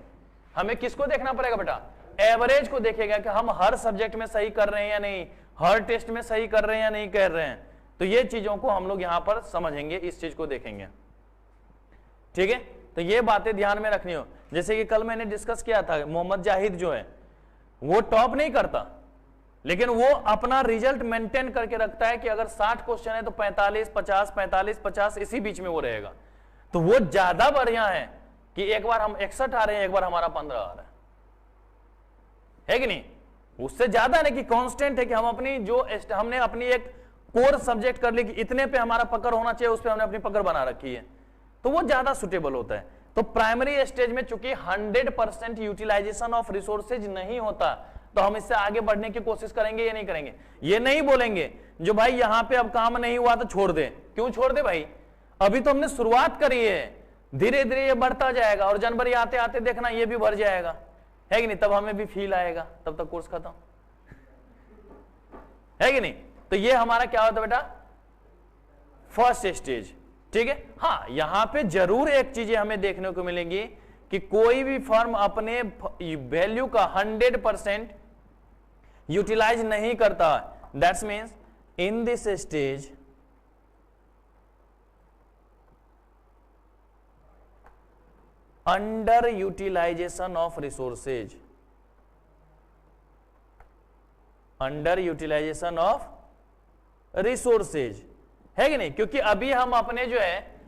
हमें किसको देखना पड़ेगा बेटा, एवरेज को देखेगा कि हम हर सब्जेक्ट में सही कर रहे हैं या नहीं, हर टेस्ट में सही कर रहे हैं या नहीं कर रहे हैं। तो ये चीजों को हम लोग यहां पर समझेंगे, इस चीज को देखेंगे। ठीक है, तो ये बातें ध्यान में रखनी हो। जैसे कि कल मैंने डिस्कस किया था, मोहम्मद जाहिद जो है वो टॉप नहीं करता, लेकिन वो अपना रिजल्ट मेंटेन करके रखता है कि अगर 60 क्वेश्चन है तो 45 50 45 50 इसी बीच में वो रहेगा। तो वो ज्यादा बढ़िया है कि एक बार हम 61 आ रहे हैं, एक बार हमारा 15 आ रहा है कि नहीं। उससे ज्यादा नहीं कि कांस्टेंट है कि हम अपनी जो हमने अपनी एक कोर सब्जेक्ट कर ली कि इतने पे हमारा पकड़ होना चाहिए, उस पे हमने अपनी पकड़ बना रखी है, तो वो ज्यादा सुटेबल होता है। तो प्राइमरी स्टेज में चूंकि 100% यूटिलाइजेशन ऑफ रिसोर्सेज नहीं होता, तो हम इससे आगे बढ़ने की कोशिश करेंगे या नहीं करेंगे। ये नहीं बोलेंगे जो भाई यहां पे अब काम नहीं हुआ तो छोड़ दे। क्यों छोड़ दे भाई, अभी तो हमने शुरुआत करी है, धीरे धीरे ये बढ़ता जाएगा और जनवरी आते आते देखना ये भी बढ़ जाएगा, है कि नहीं, तब हमें भी फील आएगा, तब तक कोर्स खत्म, है कि नहीं। तो ये हमारा क्या होता है बेटा, फर्स्ट स्टेज, ठीक है। हाँ, यहां पे जरूर एक चीजें हमें देखने को मिलेंगी कि कोई भी फर्म अपने वैल्यू का 100% यूटिलाइज नहीं करता। That's means in this stage under utilisation of resources, under utilisation of resources, है कि नहीं। क्योंकि अभी हम अपने जो है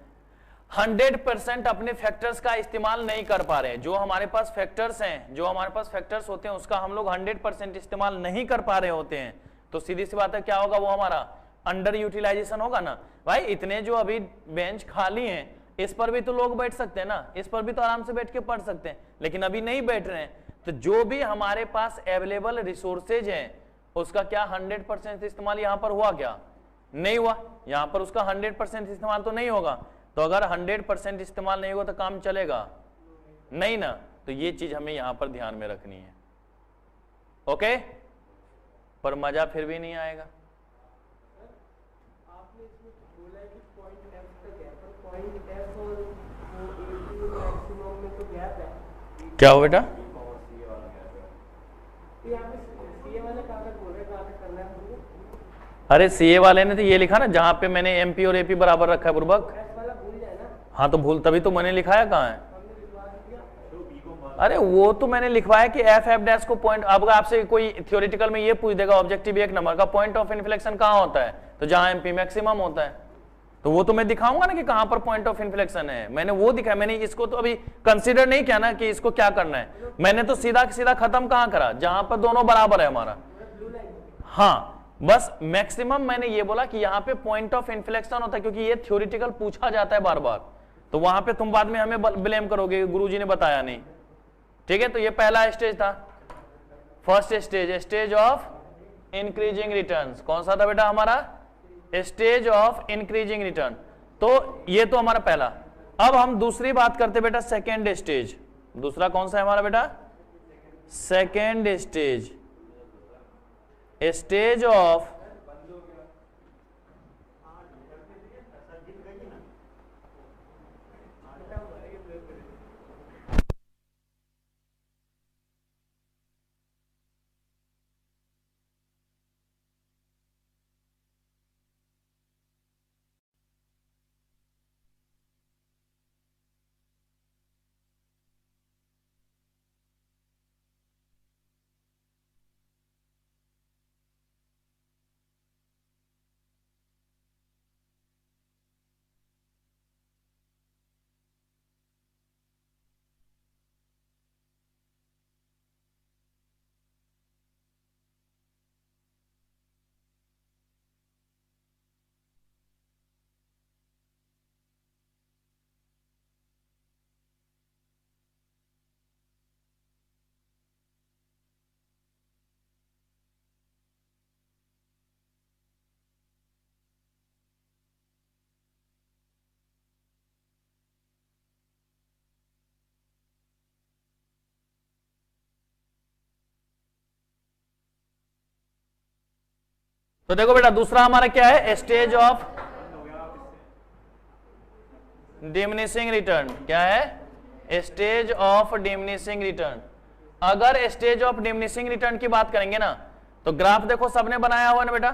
100% अपने फैक्टर्स का इस्तेमाल नहीं कर पा रहे हैं। जो हमारे पास फैक्टर्स हैं, जो हमारे पास फैक्टर्स होते हैं, उसका हम लोग 100% इस्तेमाल नहीं कर पा रहे होते हैं। तो सीधी सी बात है, क्या होगा, वो हमारा अंडर यूटिलाइजेशन होगा ना। भाई इतने जो अभी बेंच खाली हैं, इस पर भी तो लोग बैठ सकते हैं ना, इस पर भी तो आराम से बैठ के पढ़ सकते हैं, लेकिन अभी नहीं बैठ रहे हैं। तो जो भी हमारे पास अवेलेबल रिसोर्सेज हैं, उसका क्या 100% इस्तेमाल यहां पर हुआ, क्या नहीं हुआ। यहां पर उसका 100% इस्तेमाल तो नहीं होगा। तो अगर 100% इस्तेमाल नहीं होगा तो काम चलेगा नहीं ना। तो ये चीज हमें यहां पर ध्यान में रखनी है, ओके। पर मजा फिर भी नहीं आएगा। आपने इसमें बोला है कि पॉइंट एफ तक है, पर पॉइंट एफ और वो मैक्सिमम में तो गैप है। क्या हो बेटा, यहाँ पे सीए वाले कहाँ तक बोल रहे हैं, कहाँ तक करना है हमको? अरे सीए वाले ने तो ये लिखा ना, जहां पे मैंने एमपी और एपी बराबर रखा है बुर्बक। हाँ तो भूल, तभी तो मैंने लिखाया कहाँ है। अरे वो तो मैंने लिखवाया कि एफ एफ डैश को पॉइंट। अब आपसे कोई थ्योरेटिकल में ये पूछ देगा ऑब्जेक्टिव 1 नंबर का पॉइंट ऑफ इन्फ्लेक्शन कहाँ होता है, तो जहां एमपी मैक्सिमम होता है, तो वो तो मैं दिखाऊंगा ना कि कहां पर पॉइंट ऑफ इन्फ्लेक्शन है। मैंने वो दिखाया, मैंने इसको तो अभी कंसीडर नहीं किया ना कि इसको क्या करना है। मैंने तो सीधा सीधा खत्म कहां करा, जहां पर दोनों बराबर है हमारा। हाँ, बस मैक्सिमम मैंने ये बोला कि यहाँ पे पॉइंट ऑफ इन्फ्लेक्शन होता है, क्योंकि ये थ्योरेटिकल पूछा जाता है बार बार, तो वहां पे तुम बाद में हमें ब्लेम करोगे गुरुजी ने बताया नहीं, ठीक है। तो ये पहला स्टेज था, first stage, stage of increasing returns. कौन सा था बेटा हमारा, स्टेज ऑफ इंक्रीजिंग रिटर्न। तो ये तो हमारा पहला। अब हम दूसरी बात करते बेटा, सेकेंड स्टेज। दूसरा कौन सा है हमारा बेटा, सेकेंड स्टेज, स्टेज ऑफ तो देखो बेटा दूसरा हमारा क्या है, स्टेज ऑफ डिमिनिशिंग रिटर्न। क्या है, स्टेज ऑफ डिमिनिशिंग रिटर्न। अगर स्टेज ऑफ डिमिनिशिंग रिटर्न की बात करेंगे ना, तो ग्राफ देखो सबने बनाया हुआ ना बेटा,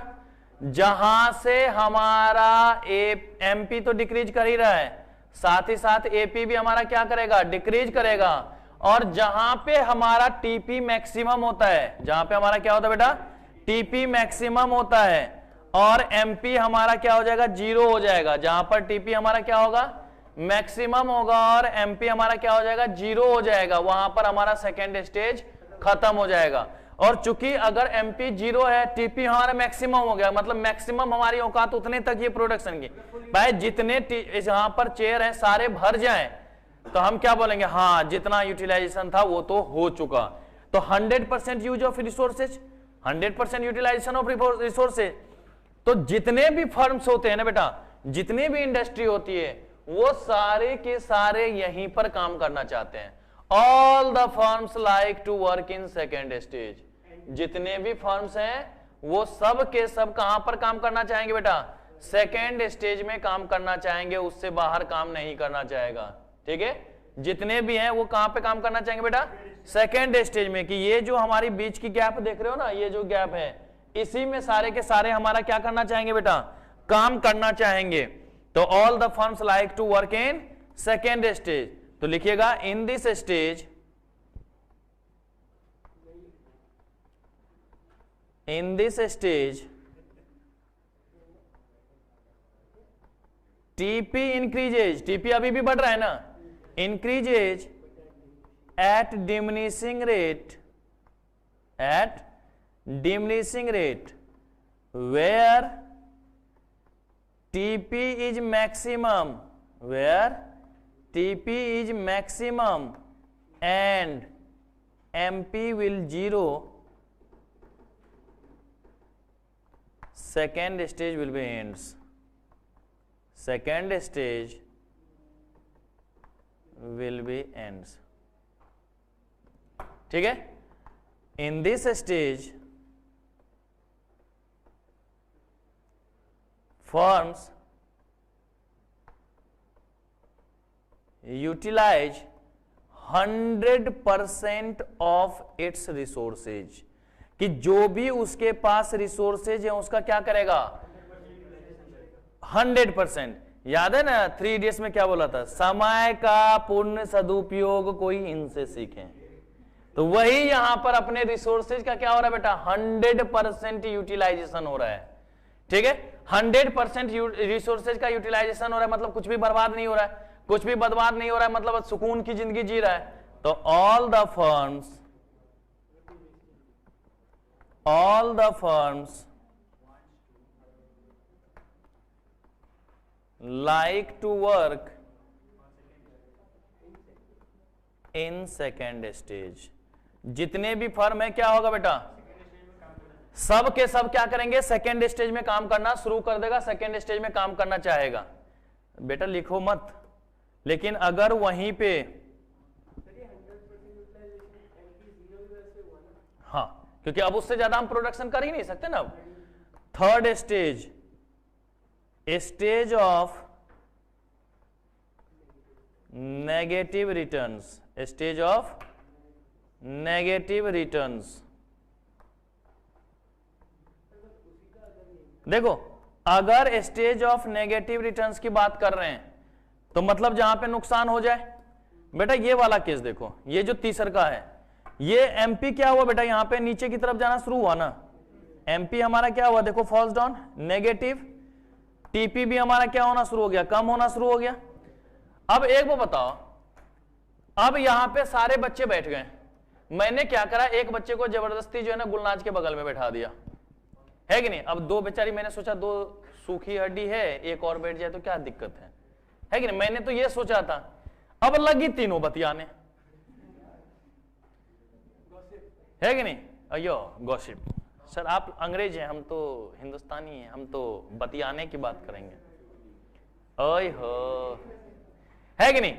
जहां से हमारा एमपी तो डिक्रीज कर ही रहा है, साथ ही साथ एपी भी हमारा क्या करेगा, डिक्रीज करेगा। और जहां पे हमारा टीपी मैक्सिमम होता है, जहां पे हमारा क्या होता है बेटा, टीपी मैक्सिमम होता है, और एमपी हमारा क्या हो जाएगा, 0 हो जाएगा। जहां पर टीपी हमारा क्या होगा, मैक्सिमम होगा, और एमपी हमारा क्या हो जाएगा, 0 हो जाएगा, वहां पर हमारा सेकेंड स्टेज खत्म हो जाएगा। और चूंकि अगर एमपी 0 है, टीपी हमारा मैक्सिमम हो गया, मतलब मैक्सिमम हमारी औकात उतने तक ये प्रोडक्शन की, भाई जितने यहां पर चेयर है सारे भर जाएं तो हम क्या बोलेंगे, हाँ जितना यूटिलाइजेशन था वो तो हो चुका। तो 100% use of resources, 100% utilization of resources. तो जितने भी फर्म्स होते हैं ना बेटा, जितनी भी इंडस्ट्री होती है, वो सारे के सारे यहीं पर काम करना चाहते हैं। All the firms like to work in second stage. जितने भी फर्म्स हैं वो सब के सब कहां पर काम करना चाहेंगे बेटा, सेकेंड स्टेज में काम करना चाहेंगे, उससे बाहर काम नहीं करना चाहेगा। ठीक है, जितने भी हैं वो कहां पे काम करना चाहेंगे बेटा, सेकेंड स्टेज में। कि ये जो हमारी बीच की गैप देख रहे हो ना, ये जो गैप है, इसी में सारे के सारे हमारा क्या करना चाहेंगे बेटा, काम करना चाहेंगे। तो all the firms like to work in second stage. तो लिखिएगा in this stage, in this stage TP increases, TP अभी भी बढ़ रहा है ना, increases at diminishing rate, at diminishing rate where TP is maximum, where TP is maximum and MP will 0, second stage will be ends, second stage will be ends। ठीक है, in this stage firms utilize 100% of its resources। कि जो भी उसके पास resources है उसका क्या करेगा, 100%। याद है ना 3 इडियट्स में क्या बोला था, समय का पूर्ण सदुपयोग कोई इनसे सीखे। तो वही यहां पर अपने रिसोर्सेज का क्या हो रहा है बेटा, 100% यूटिलाइजेशन हो रहा है। ठीक है, 100% रिसोर्सेज का यूटिलाइजेशन हो रहा है, मतलब कुछ भी बर्बाद नहीं हो रहा है, कुछ भी बर्बाद नहीं हो रहा है, मतलब सुकून की जिंदगी जी रहा है। तो all the firms like to work in second stage। जितने भी फर्म है क्या होगा बेटा, सब के सब क्या करेंगे, सेकेंड स्टेज में काम करना शुरू कर देगा, सेकेंड स्टेज में काम करना चाहेगा। बेटा लिखो मत, लेकिन अगर वहीं पे, हाँ क्योंकि अब उससे ज्यादा हम प्रोडक्शन कर ही नहीं सकते ना। Third stage, stage of negative returns, stage of negative returns. देखो अगर स्टेज ऑफ नेगेटिव रिटर्न्स की बात कर रहे हैं तो मतलब जहां पे नुकसान हो जाए। बेटा ये वाला केस देखो, ये जो तीसर का है, ये एमपी क्या हुआ बेटा, यहां पे नीचे की तरफ जाना शुरू हुआ ना, एमपी हमारा क्या हुआ, देखो फॉल्स डाउन नेगेटिव, टीपी भी हमारा क्या होना शुरू हो गया, कम होना शुरू हो गया। अब एक वो बताओ, अब यहां पे सारे बच्चे बैठ गए, मैंने क्या करा, एक बच्चे को जबरदस्ती जो है ना गुलनाज के बगल में बैठा दिया, है कि नहीं। अब दो बेचारी, मैंने सोचा दो सूखी हड्डी है, एक और बैठ जाए तो क्या दिक्कत है कि नहीं, मैंने तो ये सोचा था। अब लगी तीनों बतियाने, है कि नहीं। अयो गॉसिप, सर आप अंग्रेज हैं, हम तो हिंदुस्तानी हैं, हम तो बतियाने की बात करेंगे। ओए हो, है कि नहीं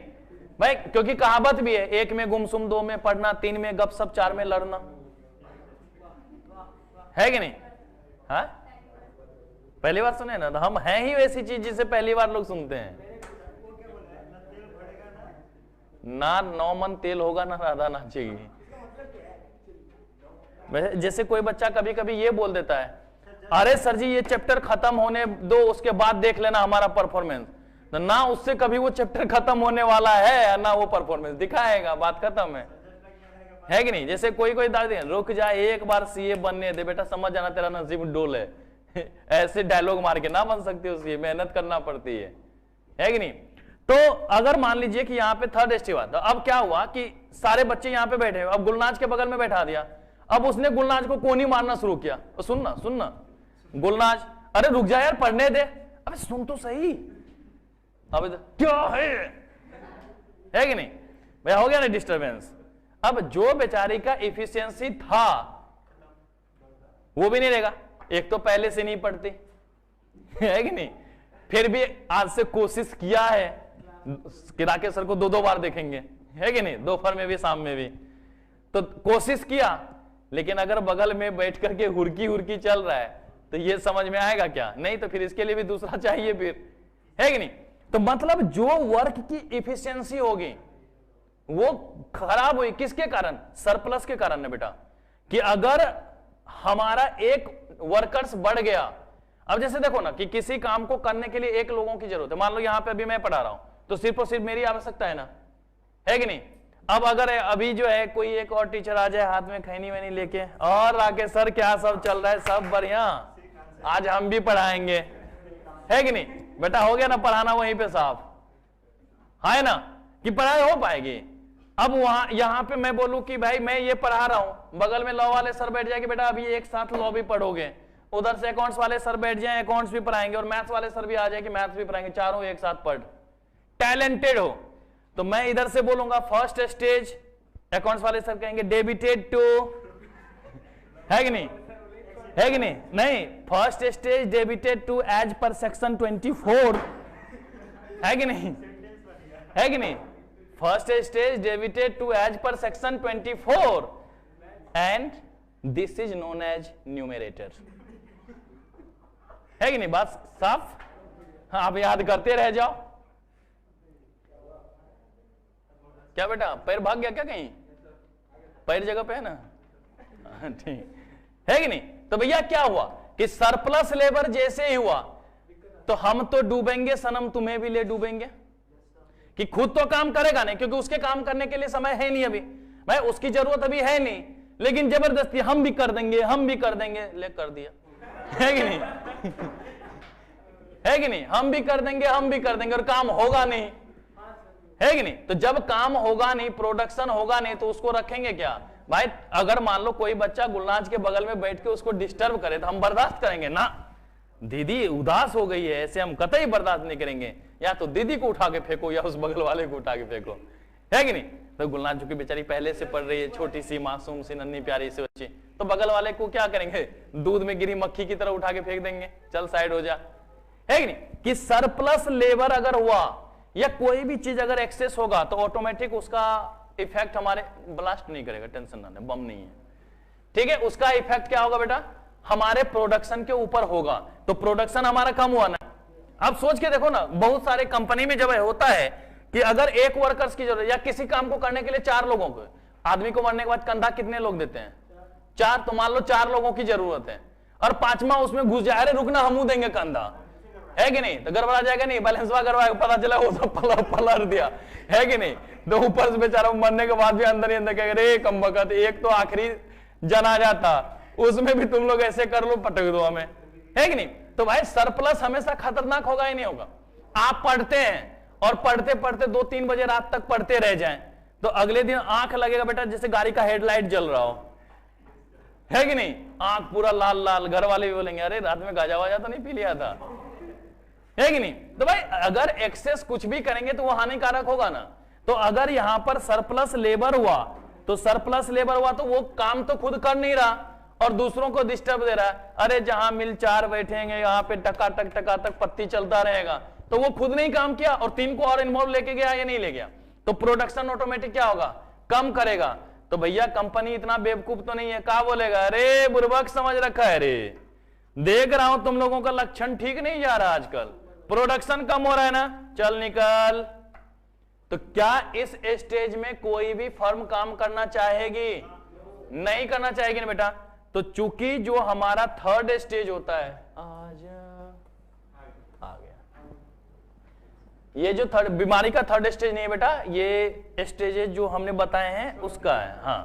भाई, क्योंकि कहावत भी है, एक में गुमसुम, दो में पढ़ना, तीन में गपशप, चार में लड़ना, है कि नहीं। हाँ पहली बार सुने ना, तो हम हैं ही वैसी चीज जिसे पहली बार लोग सुनते हैं। ना 9 मन तेल होगा ना राधा नाचेगी। जैसे कोई बच्चा कभी कभी ये बोल देता है, अरे सर जी ये चैप्टर खत्म होने दो, उसके बाद देख लेना हमारा परफॉर्मेंस। तो ना उससे कभी वो चैप्टर खत्म होने वाला है ना वो परफॉर्मेंस दिखाएगा, बात खत्म है कि नहीं। जैसे कोई कोई दादी रुक जा एक बार सीए बनने दे बेटा, समझ जाना तेरा नसीब डोल है ऐसे डायलॉग मार के ना बन सकती हो, सीए मेहनत करना पड़ती है कि नहीं। तो अगर मान लीजिए कि यहाँ पे थर्ड स्टेज हुआ, तो अब क्या हुआ कि सारे बच्चे यहाँ पे बैठे, अब गुलनाज के बगल में बैठा दिया, अब उसने गुलनाज को कोनी मारना शुरू किया। तो सुनना गुलनाज, अरे रुक जा यार पढ़ने दे, अबे सुन तो सही, अब क्या है कि नहीं भैया, हो गया ना डिस्टरबेंस। अब जो बेचारी का एफिशिएंसी था वो भी नहीं रहेगा, एक तो पहले से नहीं पढ़ती है कि नहीं, फिर भी आज से कोशिश किया है कि राकेश सर को 2-2 बार देखेंगे, है कि नहीं, दोपहर में भी शाम में भी, तो कोशिश किया, लेकिन अगर बगल में बैठ करके हुरकी हुरकी चल रहा है तो ये समझ में आएगा क्या, नहीं तो फिर इसके लिए भी दूसरा चाहिए फिर, है कि नहीं। तो मतलब जो वर्क की इफिशियंसी होगी वो खराब हुई किसके कारण, सरप्लस के कारण है बेटा। कि अगर हमारा एक वर्कर्स बढ़ गया, अब जैसे देखो ना कि किसी काम को करने के लिए एक लोगों की जरूरत है, मान लो यहां पे अभी मैं पढ़ा रहा हूं तो सिर्फ और सिर्फ मेरी आवश्यकता है ना, है कि नहीं। अब अगर अभी जो है कोई एक और टीचर आ जाए हाथ में खैनी वैनी लेके, और राकेश सर क्या सब चल रहा है, सब बढ़िया, आज हम भी पढ़ाएंगे, है कि नहीं बेटा, हो गया ना पढ़ाना वहीं पे साफ, है ना कि पढ़ाई हो पाएगी। अब वहां यहां पे मैं बोलूं कि भाई मैं ये पढ़ा रहा हूं, बगल में लॉ वाले सर बैठ जाएंगे, बेटा अभी एक साथ लॉ भी पढ़ोगे, उधर से अकाउंट्स वाले सर बैठ जाए अकाउंट्स भी पढ़ाएंगे, और मैथ्स वाले सर भी आ जाए कि मैथ्स भी पढ़ाएंगे, चारों एक साथ पढ़, टैलेंटेड हो। तो मैं इधर से बोलूंगा फर्स्ट स्टेज, अकाउंट्स वाले सर कहेंगे डेबिटेड टू, है कि नहीं, है कि नहीं, नहीं first stage debited to as per section 24, है कि नहीं, है कि नहीं, first stage debited to as per section 24 and this is known as numerator, है कि नहीं, बात साफ। हाँ आप याद करते रह जाओ। क्या बेटा पैर भाग गया क्या कहीं, पैर जगह पे है ना, ठीक है कि नहीं। तो भैया क्या हुआ कि सरप्लस लेबर जैसे ही हुआ तो हम तो डूबेंगे सनम, तुम्हें भी ले डूबेंगे, कि खुद तो काम करेगा नहीं क्योंकि उसके काम करने के लिए समय है नहीं अभी, भाई उसकी जरूरत अभी है नहीं, लेकिन जबरदस्ती हम भी कर देंगे, हम भी कर देंगे, ले कर दिया, है कि नहीं है कि नहीं, हम भी कर देंगे, हम भी कर देंगे, और काम होगा नहीं, है कि नहीं। तो जब काम होगा नहीं, प्रोडक्शन होगा नहीं, तो उसको रखेंगे क्या भाई। अगर मान लो कोई बच्चा गुलनाज के बगल में बैठ के उसको डिस्टर्ब करे तो हम बर्दाश्त करेंगे ना, दीदी उदास हो गई है ऐसे हम कतई बर्दाश्त नहीं करेंगे, या तो दीदी को उठा के फेंको या उस बगल वाले को उठा के फेंको, है कि नहीं। तो गुलनाज चूंकि बेचारी पहले से पढ़ रही है, छोटी सी मासूम सी नन्ही प्यारी सी बच्ची, तो बगल वाले को क्या करेंगे, दूध में गिरी मक्खी की तरह उठा के फेंक देंगे, चल साइड हो जा, है कि नहीं। कि सरप्लस लेबर अगर हुआ या कोई भी चीज अगर एक्सेस होगा तो ऑटोमेटिक उसका इफेक्ट हमारे, ब्लास्ट नहीं करेगा, टेंशन ना, बम नहीं है, ठीक है। उसका इफेक्ट क्या होगा बेटा, हमारे प्रोडक्शन के ऊपर होगा, तो प्रोडक्शन हमारा कम हुआ ना। अब सोच के देखो ना, बहुत सारे कंपनी में जब होता है कि अगर एक वर्कर्स की जरूरत या किसी काम को करने के लिए 4 लोगों को, आदमी को मरने के बाद कंधा कितने लोग देते हैं, 4, तो मान लो 4 लोगों की जरूरत है और 5वां उसमें घुस जाए, अरे रुकना हमू देंगे कंधा, है कि नहीं, तो गड़बड़ा जाएगा नहीं, बैलेंसवा करवाएगा, पता चला वो सब पलट दिया, है कि नहीं। तो ऊपर से बेचारा मरने के बाद भी अंदर ही अंदर कहेगा, रे कम वक्त, एक तो आखिरी जनाजा था उसमें भी तुम लोग ऐसे कर लो, पटक दो हमें, है कि नहीं। तो भाई सरप्लस हमेशा खतरनाक होगा ही नहीं होगा। आप पढ़ते हैं और पढ़ते पढ़ते 2-3 बजे रात तक पढ़ते रह जाएं तो अगले दिन आंख लगेगा बेटा जैसे गाड़ी का हेडलाइट जल रहा हो, है कि नहीं, आंख पूरा लाल लाल, घर वाले भी बोलेंगे अरे रात में गाजा वाजा तो नहीं पी लिया था, है कि नहीं। तो भाई अगर एक्सेस कुछ भी करेंगे तो वो हानिकारक होगा ना। तो अगर यहां पर सरप्लस लेबर हुआ तो सरप्लस लेबर हुआ तो वो काम तो खुद कर नहीं रहा और दूसरों को डिस्टर्ब दे रहा है, अरे जहां मिल 4 बैठेंगे यहाँ पे टकाटक पत्ती चलता रहेगा, तो वो खुद नहीं काम किया और 3 को और इन्वॉल्व लेके गया या नहीं ले गया, तो प्रोडक्शन ऑटोमेटिक क्या होगा, कम करेगा। तो भैया कंपनी इतना बेवकूफ तो नहीं है, क्या बोलेगा, अरे बुर्बक समझ रखा है, रे देख रहा हूं तुम लोगों का लक्षण ठीक नहीं जा रहा, आजकल प्रोडक्शन कम हो रहा है ना, चल निकल। तो क्या इस स्टेज में कोई भी फर्म काम करना चाहेगी, नहीं करना चाहेगी ना बेटा। तो चूंकि जो हमारा थर्ड स्टेज होता है, आ गया, ये जो थर्ड बीमारी का थर्ड स्टेज नहीं है बेटा, ये स्टेजेस जो हमने बताए हैं उसका है। हाँ,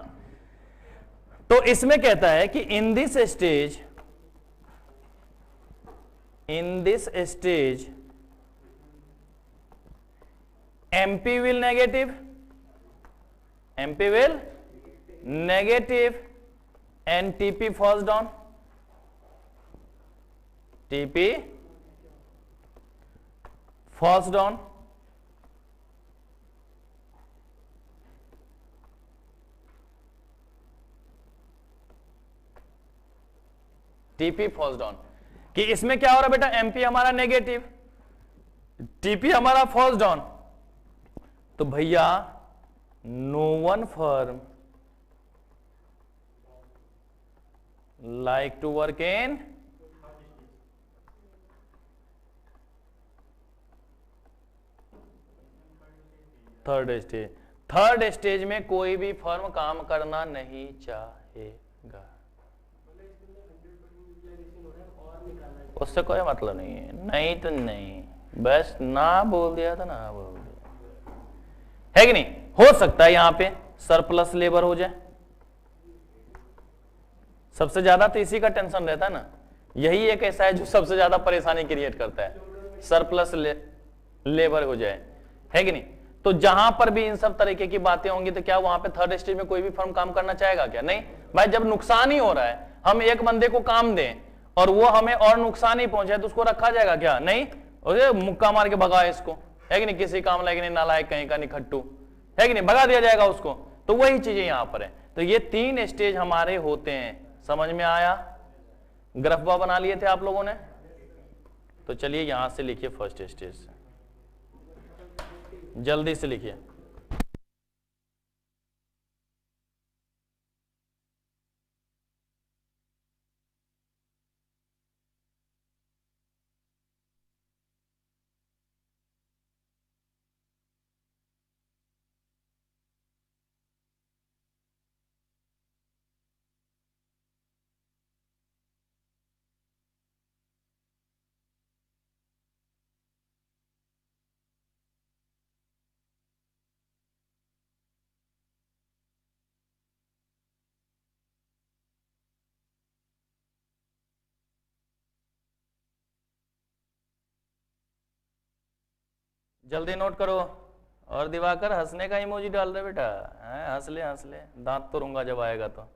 तो इसमें कहता है कि इन this stage MP will negative and TP falls down, TP falls down. TP falls down कि इसमें क्या हो रहा है बेटा, MP हमारा नेगेटिव, TP हमारा फॉल्स डाउन, तो भैया no one firm like to work in third stage में कोई भी फर्म काम करना नहीं चाहेगा। उससे कोई मतलब नहीं है, नहीं तो नहीं, बस ना बोल दिया तो ना बोल दिया, है कि नहीं। हो सकता है यहां पे सरप्लस लेबर हो जाए, सबसे ज्यादा तो इसी का टेंशन रहता है ना, यही एक ऐसा है जो सबसे ज्यादा परेशानी क्रिएट करता है, सरप्लस लेबर हो जाए, है कि नहीं। तो जहां पर भी इन सब तरीके की बातें होंगी तो क्या वहां पे थर्ड स्टेज में कोई भी फर्म काम करना चाहेगा क्या? नहीं भाई, जब नुकसान ही हो रहा है, हम एक बंदे को काम दें और वो हमें और नुकसान ही पहुंचे तो उसको रखा जाएगा क्या? नहीं, उसे मुक्का मार के भगाए इसको, है कि नहीं, किसी काम लायक नहीं, नालायक कहीं का, नहीं खट्टू, है कि नहीं, भगा दिया जाएगा उसको। तो वही चीजें यहां पर है। तो ये 3 स्टेज हमारे होते हैं, समझ में आया? ग्रफबा बना लिए थे आप लोगों ने? तो चलिए यहां से लिखिए फर्स्ट स्टेज से, जल्दी से लिखिए। जल्दी नोट करो। और दिवाकर हंसने का इमोजी डाल दे बेटा, हंस ले हंस ले, दांत तोड़ूंगा जब आएगा तो।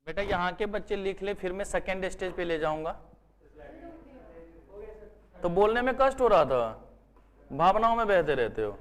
बेटा यहाँ के बच्चे लिख ले, फिर मैं सेकेंड स्टेज पे ले जाऊंगा। तो बोलने में कष्ट हो रहा था, भावनाओं में बहते रहते हो।